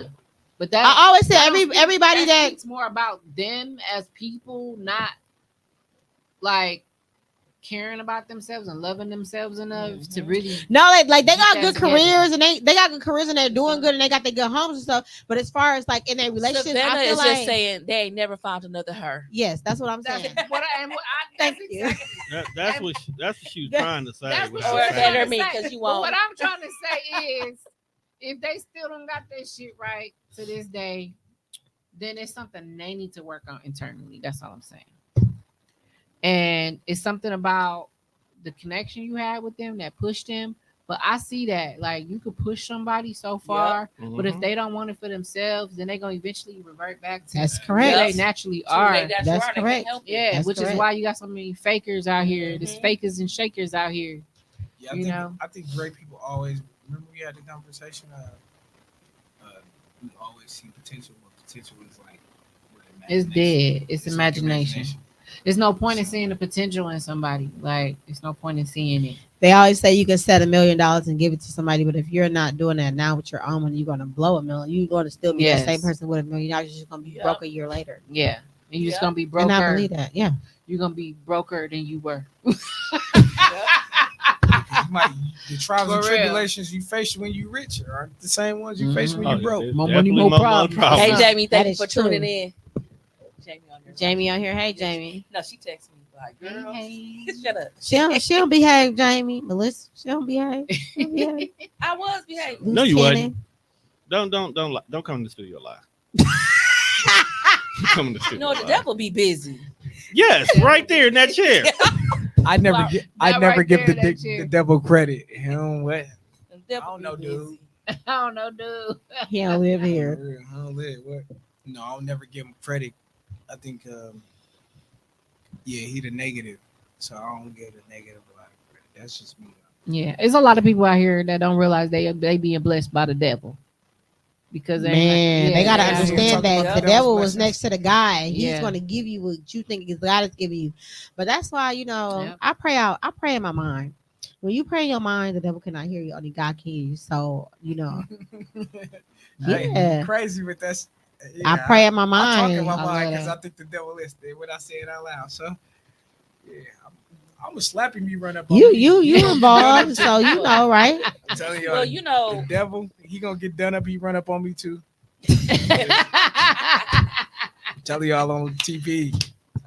But that I always say that don't speak- everybody that speaks more about them as people, not like caring about themselves and loving themselves enough to really. no, like they got Get good that together. careers and they got good careers and they're doing good and they got their good homes and stuff. But as far as like in their relationship, Savannah I feel is like just saying they ain't never found another her. yes, that's what I'm That's saying. what that's Thank you. exactly. That's what she was trying to say. That's with what her Or she's saying. better trying me, to say. 'cause you But won't. what I'm trying to say is, if they still don't got that shit right to this day, then it's something they need to work on internally. That's all I'm saying. And it's something about the connection you had with them that pushed them. But I see that like you could push somebody so far, but if Mhm. they don't want it for themselves, then they're gonna eventually revert back to That's who correct. they Yes. naturally True, are. they- That's right, they correct. can't help it. Yeah, That's which correct. is why you got so many fakers out here. There's Mhm. fakers and shakers out here. Yeah, You know? I think great people always remember we had the conversation. We always see potential. What potential is like. What It's imagination- dead. It's like imagination. There's no point in seeing the potential in somebody. Like, there's no point in seeing it. They always say you can set $1 million and give it to somebody, but if you're not doing that now with your own money, you're gonna blow $1 million. You're gonna still be that same Yes. person with $1 million. You're just gonna be broke a year later. Yeah. And you're just Yeah. gonna be And I broker. believe that. Yeah. You're gonna be broker than you were. The trials and For real. tribulations you face when you rich aren't the same ones you face when Oh, you broke. there's More money, definitely more problems. Hey Awesome. Jamie, That thank you is for true. tuning in. Jamie on here. Jamie on here. Hey, Jamie. No, she texted me like, girl, Hey. shut up. She don't behave, Jamie. Melissa, she don't behave. She don't behave. I was behaving. No, you Lieutenant. wasn't. Don't come in the studio live. Come in the You studio. know the live. devil be busy. Yes, right there in that chair. I never Wow. give That right give there, the, that chair. the devil credit. Him what? The devil I don't be know, busy. dude. I don't know, dude. He don't live For here. real, I don't live. What? No, I'll never give him credit. I think he the negative. So I don't give the negative a lot of credit. That's just me. Yeah, there's a lot of people out here that don't realize they being blessed by the devil. Because they Man, they gotta yeah. understand that Yeah. the devil was next to the guy. He's Yeah. gonna give you what you think God is giving you. But that's why, Yep. I pray in my mind. When you pray in your mind, the devil cannot hear you, only God can hear you. So, Hey, yeah. crazy with that. I pray in my I talk mind. in my I mind love because that. I think the devil listened when I say it out loud. So yeah, I'm gonna slap him. You run up. On You me. involved, so you know, right? I'm telling you, Well, you know, the devil, he gonna get done up. He run up on me too. Telling y'all on TV,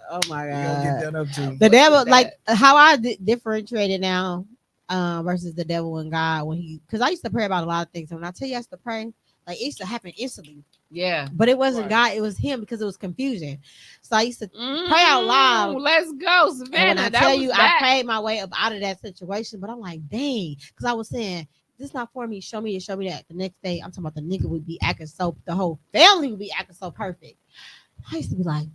Oh my he gonna get God. done up too. The devil, that? like how I differentiate it now, versus the devil and God because I used to pray about a lot of things. And when I tell you I used to pray, like it used to happen instantly, Yeah. but it wasn't Right. God, it was him because it was confusion. So I used to pray out loud. Let's go, And when Savannah. I That tell was you, I that. prayed my way up out of that situation, but I'm like, dang, because I was saying, this is not for me. Show me this, show me that. The next day, I'm talking about the nigga would be acting so, the whole family would be acting so perfect. I used to be like,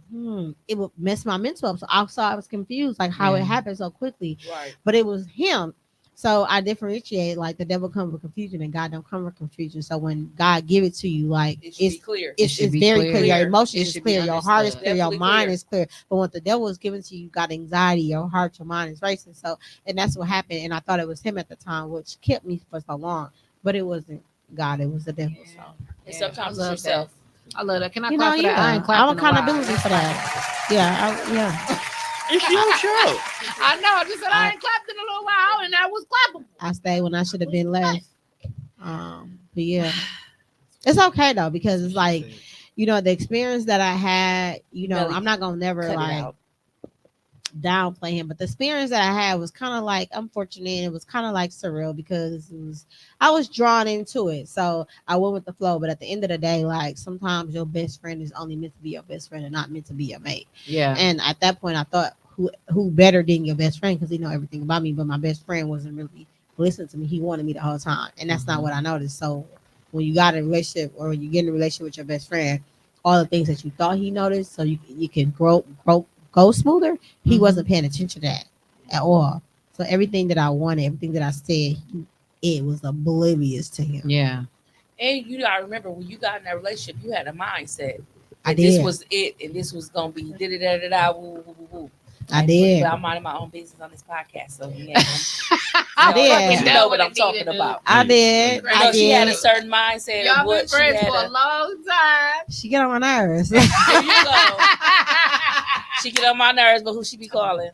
it would mess my mental up. So I was confused, like how it Yeah. happened so quickly. right. But it was him. So I differentiate, like the devil comes with confusion and God don't come with confusion. So when God give it to you, like It should be clear. It should it's be very clear. clear. Your Clear. emotions It is should be clear. Your heart is understood. clear. Your Definitely mind clear. is clear. But what the devil is giving to you, you got anxiety. Your heart, your mind is racing. So, and that's what happened. And I thought it was him at the time, which kept me for so long. But it wasn't God. It was the devil. So, And Yeah, sometimes I it's love yourself. I love that. Can I you clap know, for that? I ain't I'm clapped in a while. accountability for that. Yeah. It's your show. I know. I just said I ain't clapped in a little while, and that was clappable. I stayed when I should have been less. But yeah, it's okay though because it's like the experience that I had. Melly, I'm not gonna never Cut it like out. downplay him, but the experience that I had was kind of like unfortunate. It was kind of like surreal because I was drawn into it, so I went with the flow. But at the end of the day, like sometimes your best friend is only meant to be your best friend and not meant to be your mate. Yeah. And at that point, I thought, who better than your best friend because he know everything about me. But my best friend wasn't really listening to me. He wanted me the whole time, and that's not what I noticed. So when you got a relationship or when you get in a relationship with your best friend, all the things that you thought he noticed, so you can go smoother. He wasn't paying attention to that at all. So everything that I wanted, everything that I said, it was oblivious to him. Yeah. And you gotta remember when you got in that relationship, you had a mindset. I that This did. was it, and this was gonna be da woo woo woo woo. I did. But I'm minding my own business on this podcast, so yeah. I did. But you know what I'm talking about. I did. You know, I she had a did. certain mindset Y'all of what been friends she had. for a long time. She get on my nerves. There you go. She get on my nerves, but who she be calling?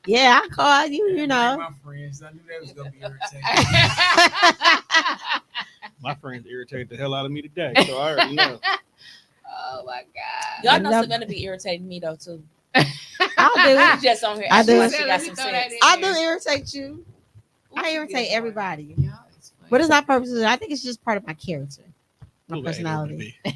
Yeah, I called you. You know. My friends, I knew that was gonna be irritating. My friends irritated the hell out of me today, so I already know. Oh my God. Y'all know love- Savannah be irritating me though too. I She just on here. I acting do. like she got some sense. do. I do irritate you. I irritate everybody. Yeah, it's funny. But it's not purposes. I think it's just part of my character, my Little bit A, little bit personality. B.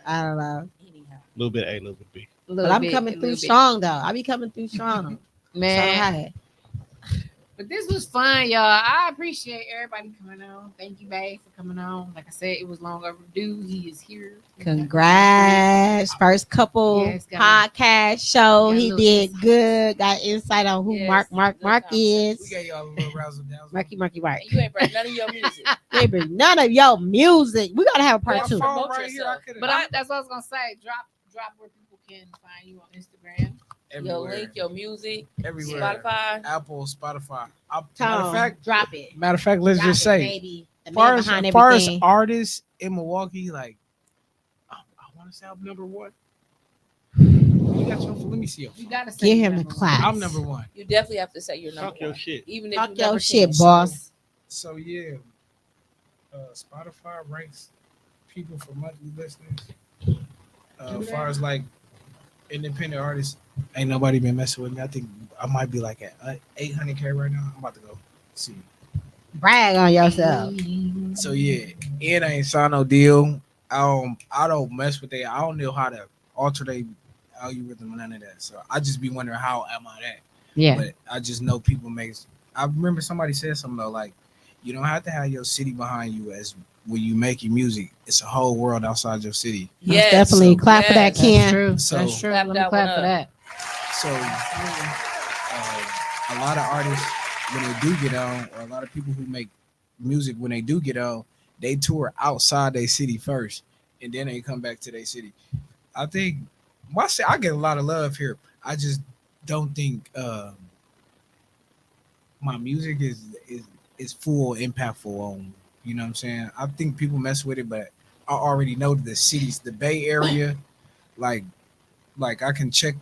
I don't know. Anyhow. Little bit A, little bit B. But I'm coming through strong though. I be coming through strong. Man. So, But this was fun, y'all. I appreciate everybody coming on. Thank you, babe, for coming on. Like I said, it was long overdue. He is here. congrats. First couple Yes, got podcast show. got a He little did insight. good. Got insight on who Yes, Mark good We is. gave y'all a little razzle dazzle. Marky And you ain't bring none of your music. They bring none of your music. We gotta have a Yeah, part two. promote Right here, I yourself. could've- But that's what I was gonna say. Drop where people can find you on Instagram? Your Everywhere. link, your music, Everywhere. Spotify. Apple, Spotify. Matter Tone, of fact, drop it. let's Drop just it, say, baby. The as man behind everything. artists in Milwaukee, like I want to say I'm number one. You got your, let me see your You phone. gotta say Give you're him the number one. clap. I'm number one. You definitely have to say your number Talk your one. shit. Even if Talk you your number shit, 10. boss. So yeah, Spotify ranks people for monthly listeners. As far as like independent artists, ain't nobody been messing with me. I think I might be like at 800K right now. I'm about to go see. Brag on yourself. So yeah, it ain't signed no deal. I don't mess with they. I don't know how to alter their algorithm or none of that. So I just be wondering how am I that? Yeah. But I just know people make. I remember somebody said something though, like you don't have to have your city behind you as when you making music. It's a whole world outside your city. Most Yes, definitely. so- Clap for that, yes. That's Ken. true. So- That's true. Clap Let me that clap one for up. that. So a lot of artists when they do get on, or a lot of people who make music when they do get on, they tour outside their city first, and then they come back to their city. I think I get a lot of love here. I just don't think my music is full impactful on. You know what I'm saying? I think people mess with it, but I already know the cities, the Bay Area, like I can check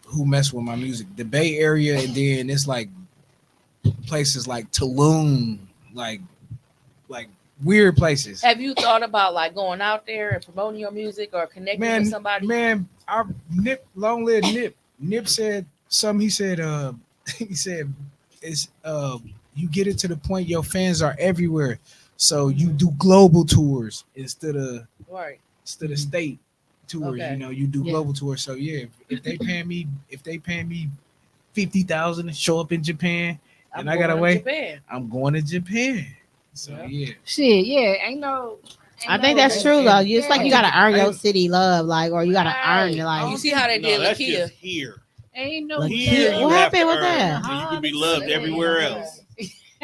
who mess with my music. The Bay Area, and then it's like places like Tulum, like weird places. Have you thought about like going out there and promoting your music or connecting with somebody? I long live Nip. Nip said something. He said, he said, it's you get it to the point your fans are everywhere, so you do global tours instead of Right. state tours. Okay. You know, you do Yeah. global tours. So yeah, if they paying me 50,000 to show up in Japan, and I gotta going to wait, Japan. I'm going to Japan. So Yeah. yeah. Shit, yeah, ain't no. I think that's true though. It's like you Yeah. gotta earn your city love, like, or you gotta earn it, You like. see how they No, did that's Lakia? just here. Ain't no. Lakia- Here you What have happened to with earn that? it, so you can be loved everywhere else.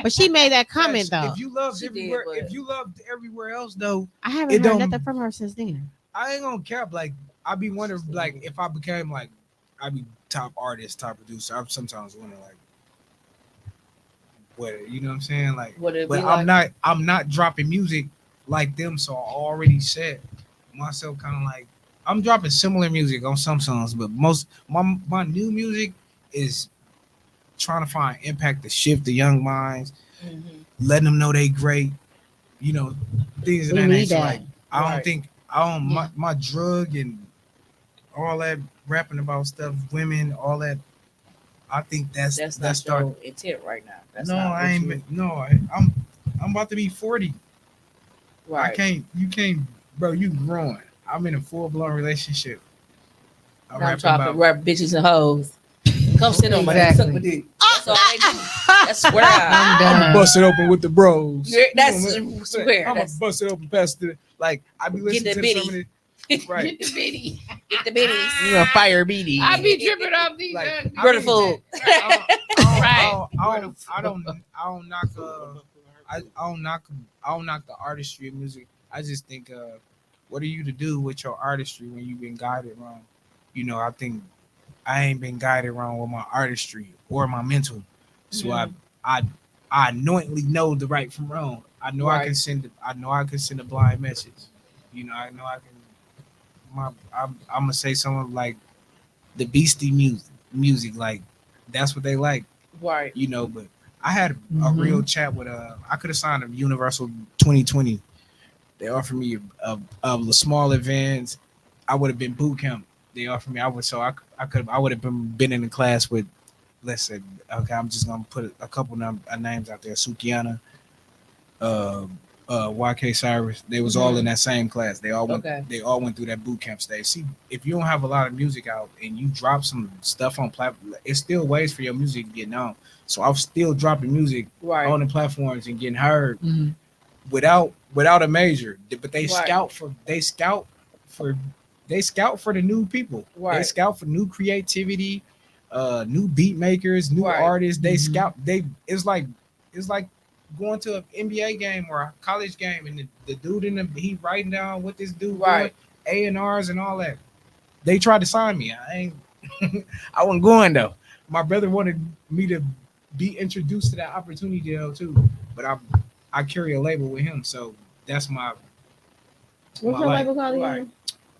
But she made that comment though. If you loved She did, everywhere, but- if you loved everywhere else though, I haven't it heard don't- nothing from her since then. I ain't gonna cap. Like I be wondering, like if I became like I be top artist, top producer. I'm sometimes wondering like, what you know what I'm saying? Like, What it but be like? I'm not dropping music like them. So I already set myself kind of like I'm dropping similar music on some songs, but most my new music is trying to find impact to shift the young minds, Mhm. letting them know they great. You know, things of We that need nature. that. Like I don't Right. think I don't Yeah. my drug and all that rapping about stuff, women, all that. I think that's Not start. your intent right now. That's No, not what I ain't. you- No, I'm about to be 40. Right. I can't. You can't, bro. You growing. I'm in a full blown relationship. I'm I'm rapping talking about. rap bitches and hoes. Come sit on my dick, Exactly. suck my dick. That's all they do. That's swear. I'm I'm done. gonna bust it open with the bros. Yeah, that's You know what I'm saying? swear. I'm gonna That's- bust it open past the like. I be Get listening the to some of bitty. the right. Get the bitty. Get the bitties. You a fire beatie. I be dripping off these. Like, I Brother mean, fool. I don't knock I don't knock the artistry of music. I just think what are you to do with your artistry when you've been guided wrong? You know, I think I ain't been guided wrong with my artistry or my mental. So I anointly know the right from wrong. I know I can send a blind message. You know, I know I can I'm gonna say something like the Beastie music, like that's what they like. Right. You know, but I had a Mhm. real chat with I could have signed a Universal 2020. They offered me a small events. I would have been boot camp. They offered me. I would have been in the class with, let's say, okay, I'm just gonna put a couple names out there. Sukiana, YK Cyrus. They was all in that same class. They all went. Okay. They all went through that boot camp stage. See, if you don't have a lot of music out and you drop some stuff on platform, it's still ways for your music to get known. So I'm still dropping music Right. on the platforms and getting heard Mhm. without a major. But they Right. scout for the new people. They Right. scout for new creativity, new beat makers, new Right. artists. They Mhm. scout. It's like going to an NBA game or a college game, and the dude he writing down what this dude Right. doing, A&Rs and all that. they tried to sign me. I ain't. I wasn't going though. My brother wanted me to be introduced to that opportunity though too, but I carry a label with him, so that's What's my your life. label called Right. again?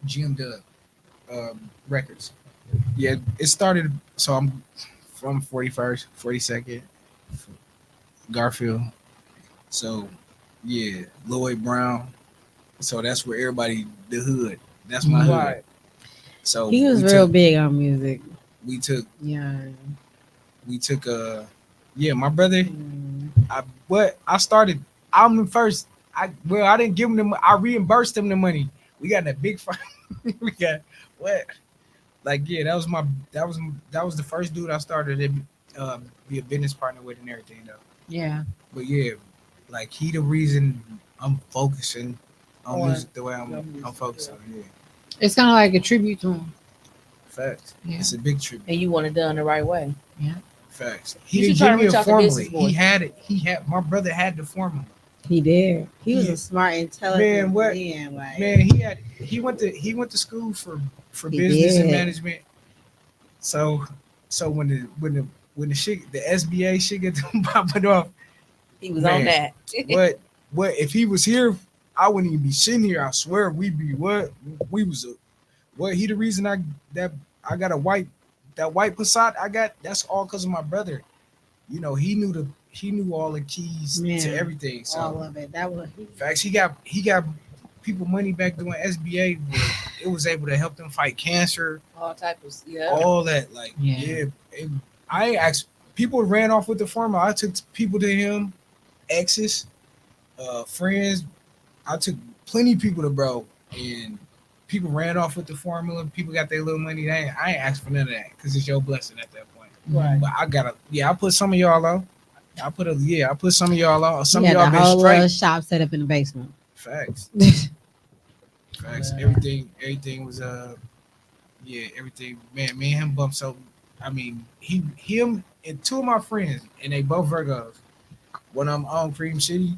Jim Dub Records. Yeah, it started. So I'm from 41st, 42nd, Garfield. So yeah, Lloyd Brown. So that's where everybody, the hood. That's my hood. Right. So He was real big on music. we took Yeah. we took yeah, my brother. Mm. I started. I'm the first. I didn't give him the. I reimbursed him the money. We got in a big fight. We got what? Like yeah, that was the first dude I started to be a business partner with and everything though. Yeah. But yeah, like he the reason I'm focusing on On music the way your I'm music, focusing. Yeah, It's kind of like a tribute to him. facts. Yeah. It's a big tribute. And you want it done the right way. Facts. You He should didn't try give to me reach a out to formula. business boys. He had it. My brother had the formula. He did. He was Yeah. a smart, intelligent Man, what? man. Like, Man, he went to school for He business and did. management. So when the shit the SBA shit get popping off, He was Man. on that. what if he was here, I wouldn't even be sitting here. I swear we'd be what we was what he the reason I got a white Passat I got, that's all because of my brother. You know, he knew all the keys Yeah. to everything. So all of it. That was facts, he got people money back doing SBA, but it was able to help them fight cancer, All type of all that. Like, Yeah. I asked people ran off with the formula. I took people to him, exes, friends. I took plenty of people to bro, and people ran off with the formula. People got their little money. I ain't asked for none of that because it's your blessing at that point. Right. But I put some of y'all on. I put some of y'all on. Some He of had y'all the been whole straight. shop set up in the basement. Facts. Facts. Yeah. Everything was everything. Man, me and him bumped so. I mean, him and two of my friends, and they both Virgos. One of them on Cream City.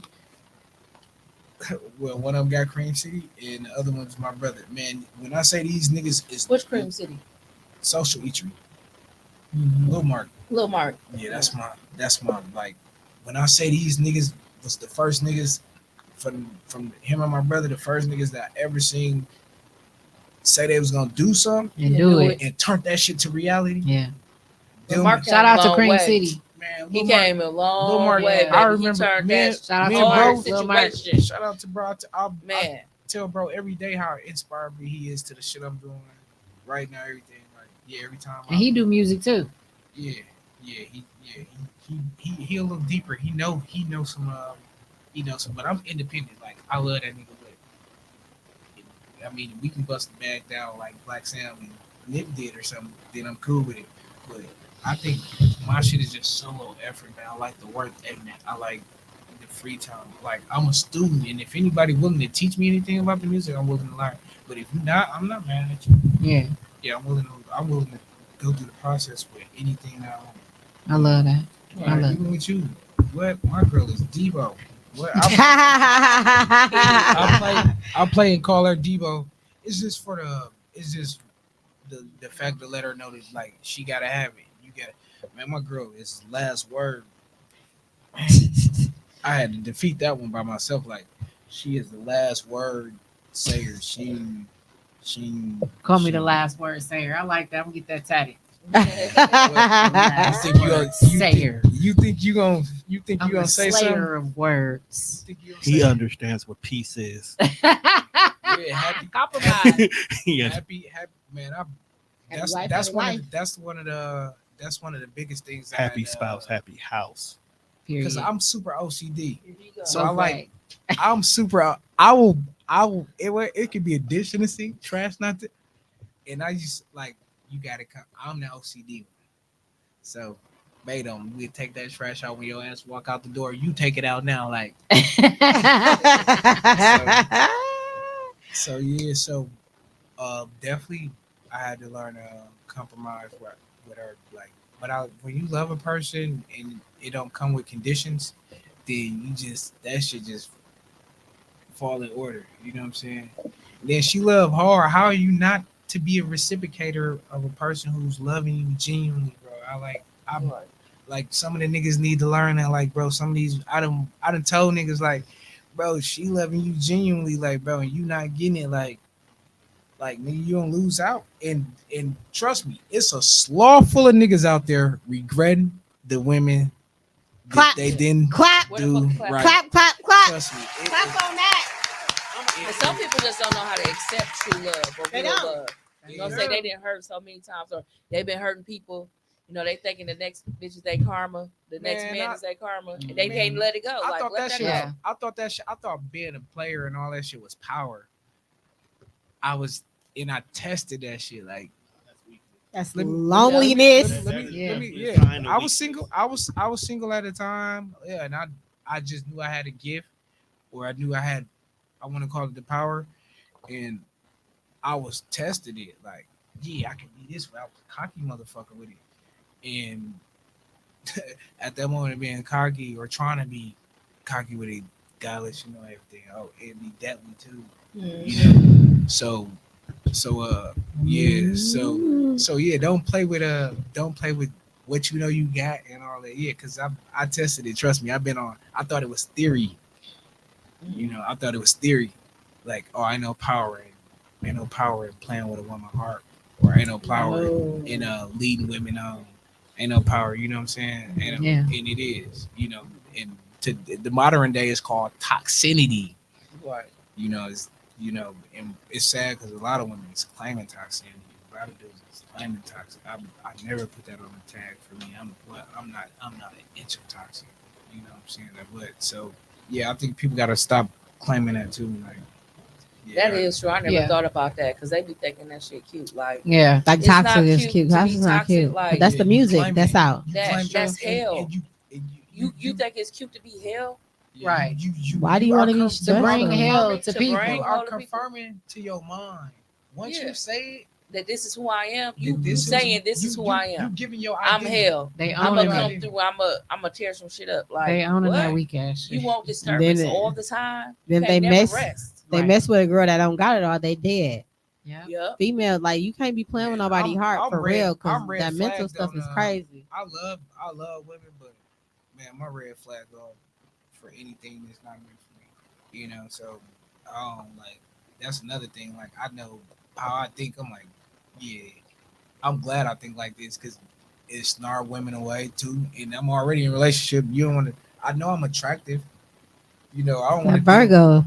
Well, one of them got Cream City, and the other one's my brother. Man, when I say these niggas is Which Cream City? social eatery, Mhm. Lil Mark. Lil Mark. Yeah, that's my like. When I say these niggas was the first niggas from him and my brother, the first niggas that I ever seen say they was gonna do something And Yeah, do do it. it. and turn that shit to reality. Yeah. Lil Mark Shout out to long Cream way. City. Man, He Lil Mark- came a long Lil Mark, way. yeah. Baby. I He remember, turned man, that Shout out me to and hard Marcus, Lil situation. Shout out to bro. I Man, tell bro every day how inspired me he is to the shit I'm doing right now. Everything, like every time. And he do music too. He a little deeper. He know some. But I'm independent. Like I love that nigga. But I mean, we can bust the bag down like Black Sam and Nip did or something. Then I'm cool with it. But I think my shit is just solo effort, man. I like the work ethic. I like the free time. Like I'm a student, and if anybody willing to teach me anything about the music, I'm willing to learn. But if you're not, I'm not mad at you. Yeah. Yeah, I'm willing to go through the process with anything that I want. I love that. I Like, love even with you, what my girl is Debo. What I play and call her Debo. It's just the fact to let her know that like she gotta have it. You got man, my girl is last word. Man, I had to defeat that one by myself. Like she is the last word sayer. She Call me the last word sayer. I like that. I'm gonna get that tatted. You think you gonna Sayer. you think you gonna I'm the say slayer something? of words. You think you gonna He say- understands what peace is. Yeah, happy, Compromise. Yeah. happy, man. Happy wife, That's happy one life. that's one of the biggest things. Happy spouse, happy house. Because Period. I'm super OCD. here you go. So I like I'm super. I will. It could be a dish in the sink, trash not to, and I just like you gotta come. I'm the OCD one. So, Badum, we take that trash out when your ass walk out the door. You take it out now, like. So yeah, definitely I had to learn to compromise with her. Like, but when you love a person and it don't come with conditions, then that shit just fall in order. You know what I'm saying? Then she love hard. How are you not to be a reciprocator of a person who's loving you genuinely, bro. I'm like some of the niggas need to learn that, like, bro. Some of these I done told niggas like, bro, she loving you genuinely, like, bro, and you not getting it, like nigga, you don't lose out. And trust me, it's a slaw full of niggas out there regretting the women that Clap. they didn't Clap. Where the do fuck clap? right. Clap, clap, clap. Trust me, Clap on that. And some people just don't know how to accept true love or They real don't. love. You know what I'm saying? They didn't hurt so many times, or they've been hurting people. You know, they thinking the next bitch is their karma, the next man is their karma, and they can't let it go. I Like, thought let that that shit. go. Yeah. I thought being a player and all that shit was power. I tested that shit. Like, That's let me- loneliness. Yeah. yeah. I was single. I was single at the time. Yeah, and I just knew I had a gift, or I knew I want to call it the power, and I was testing it. Like, yeah, I can be this way. I was a cocky motherfucker with it, and at that moment of being cocky or trying to be cocky with it, God lets you know everything. Oh, it'd be deadly too. You know. So yeah, don't play with what you know you got and all that. Yeah, because I tested it. Trust me, I thought it was theory. You know, I thought it was theory. Like, oh, I know power ain't no power in playing with a woman's heart, or ain't no power in leading women on. Ain't no power, you know what I'm saying? And it is, you know, and to the modern day is called toxicity. Right. You know, and it's sad because a lot of women is claiming toxicity. A lot of dudes is claiming toxic. I never put that on the tag for me. I'm not an inch of toxic. You know what I'm saying? But so yeah, I think people gotta stop claiming that too. Like, That is true. I never thought about that because they be thinking that shit cute. Like, Yeah. Like It's toxic not is cute cute. to Toxic be is not toxic, cute. like- But that's the you music. claim That's it. out. You That- claim that's it, and hell. you think it's cute to be hell? Right. Why do you want to be To bring stressful? hell to To people. bring You are hell to people. confirming to your mind. Once Yeah. you say it, That this is who I am. You this saying this is who I You am. giving your I'm identity. hell. They I'm owning gonna it. come through. I'm gonna tear some shit up. Like, They owning that what? weak ass shit. You want disturbance Then all the time. then You they can't never mess- rest. They Right. mess with a girl that don't got it all. They dead. Yeah. Yep. Female, like you can't be playing with Man, nobody's heart I'm for red- real, because I'm red that mental flagged stuff on, is crazy. I love women, but man, my red flag on for anything that's not meant for me. You know, so like that's another thing. Like, I know how I think. I'm like, yeah, I'm glad I think like this because it snarl women away too. And I'm already in a relationship. You don't want to. I know I'm attractive. You know, I don't want That to. Virgo,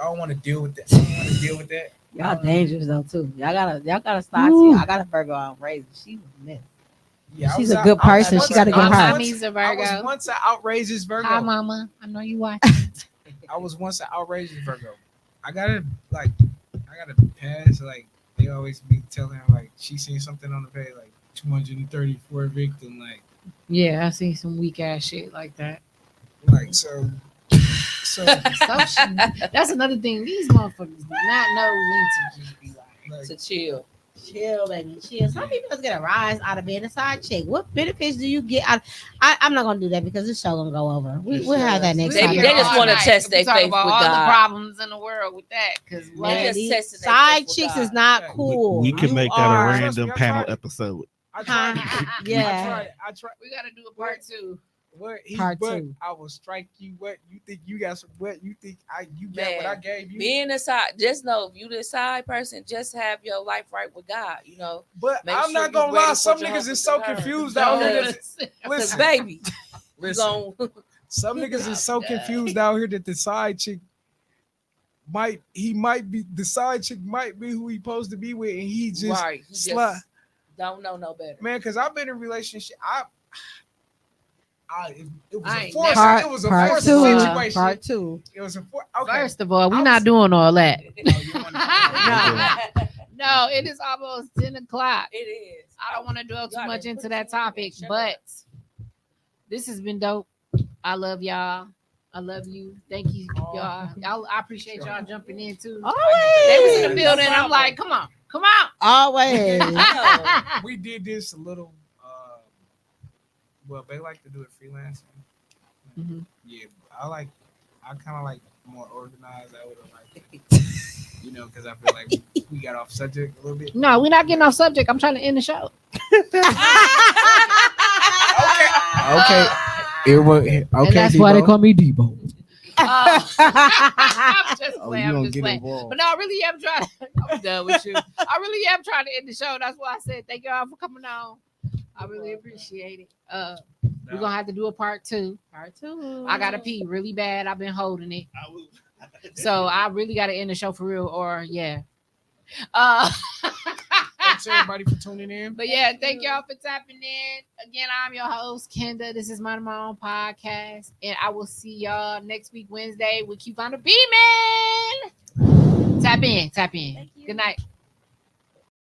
I don't want to deal with that. I don't want to deal with that. y'all dangerous though too. Y'all gotta stop. Ooh. I got a Virgo on Raising. She was mess. Yeah, I She's was a good I was person. once She got a a- good I was heart. once- Mommy's a I Virgo. was once an outrageous Virgo. Hi, mama. I know you watching. I was once an outrageous Virgo. I gotta pass. Like, they always be telling her like she seen something on the page like 234 victim. Yeah, I seen some weak ass shit like that. So That's another thing. These motherfuckers do not know when to just be like. To chill. Chill, baby, chill. Some people just get a rise out of being a side chick. What benefits do you get out? I'm not gonna do that because this show gonna go over. We'll have that next They time. just all wanna night. test We their talk faith about with all God. the problems in the world with that. Because They Man, just these testing their side faith with chicks God. is not Yeah. cool. We can You make that are- a Trust me, random I panel tried it. episode. I tried. Yeah. I tried. we gotta do a part two. What he Part but two. I will strike you. What you think you got some? What you think you got? What I Man, gave you? Being a side, just know if you the side person, just have your life right with God. You know, But make I'm sure not you gonna ready lie. for Some Jehovah niggas is to so her. confused out here. Because Listen, baby, you listen. gon' Some niggas is so confused out here that the side chick might be the side chick might be who he supposed to be with, and he just right. He slut. just don't know no better. Man, because I've been in a relationship. It was I a ain't forced. Part, It was a part forced two. situation. Part two. It was a forced. Okay. First of all, we're I not was- doing all that. Oh, you wanna- No, it is almost 10 o'clock. It is. I don't want to dwell too God, much then into put that it in there. topic, Shut but up. this has been dope. I love y'all. I love you. Thank you, y'all. I appreciate y'all jumping in too. They was in the Always. building. I'm like, come on, come on. Always. We did this a little. Well, they like to do it freelancing. Mhm. Yeah, I kind of like more organized. I would have liked it. You know, because I feel like we got off subject a little bit. No, we're not getting off subject. I'm trying to end the show. Okay. It was okay. And that's why they call me Debo. I'm just Oh, playing. you I'm don't just get playing. involved. But no, I really am trying to. I'm done with you. I really am trying to end the show. That's why I said thank y'all for coming on. I really appreciate it. We're gonna have to do a part 2. Part 2. I gotta pee really bad. I've been holding it. I will. So I really gotta end the show for real, or yeah. Thanks everybody for tuning in. But yeah, thank y'all for tapping in. Again, I'm your host, Kendra. This is my own podcast. And I will see y'all next week, Wednesday. We keep on the beaming. Tap in. Thank you. Good night.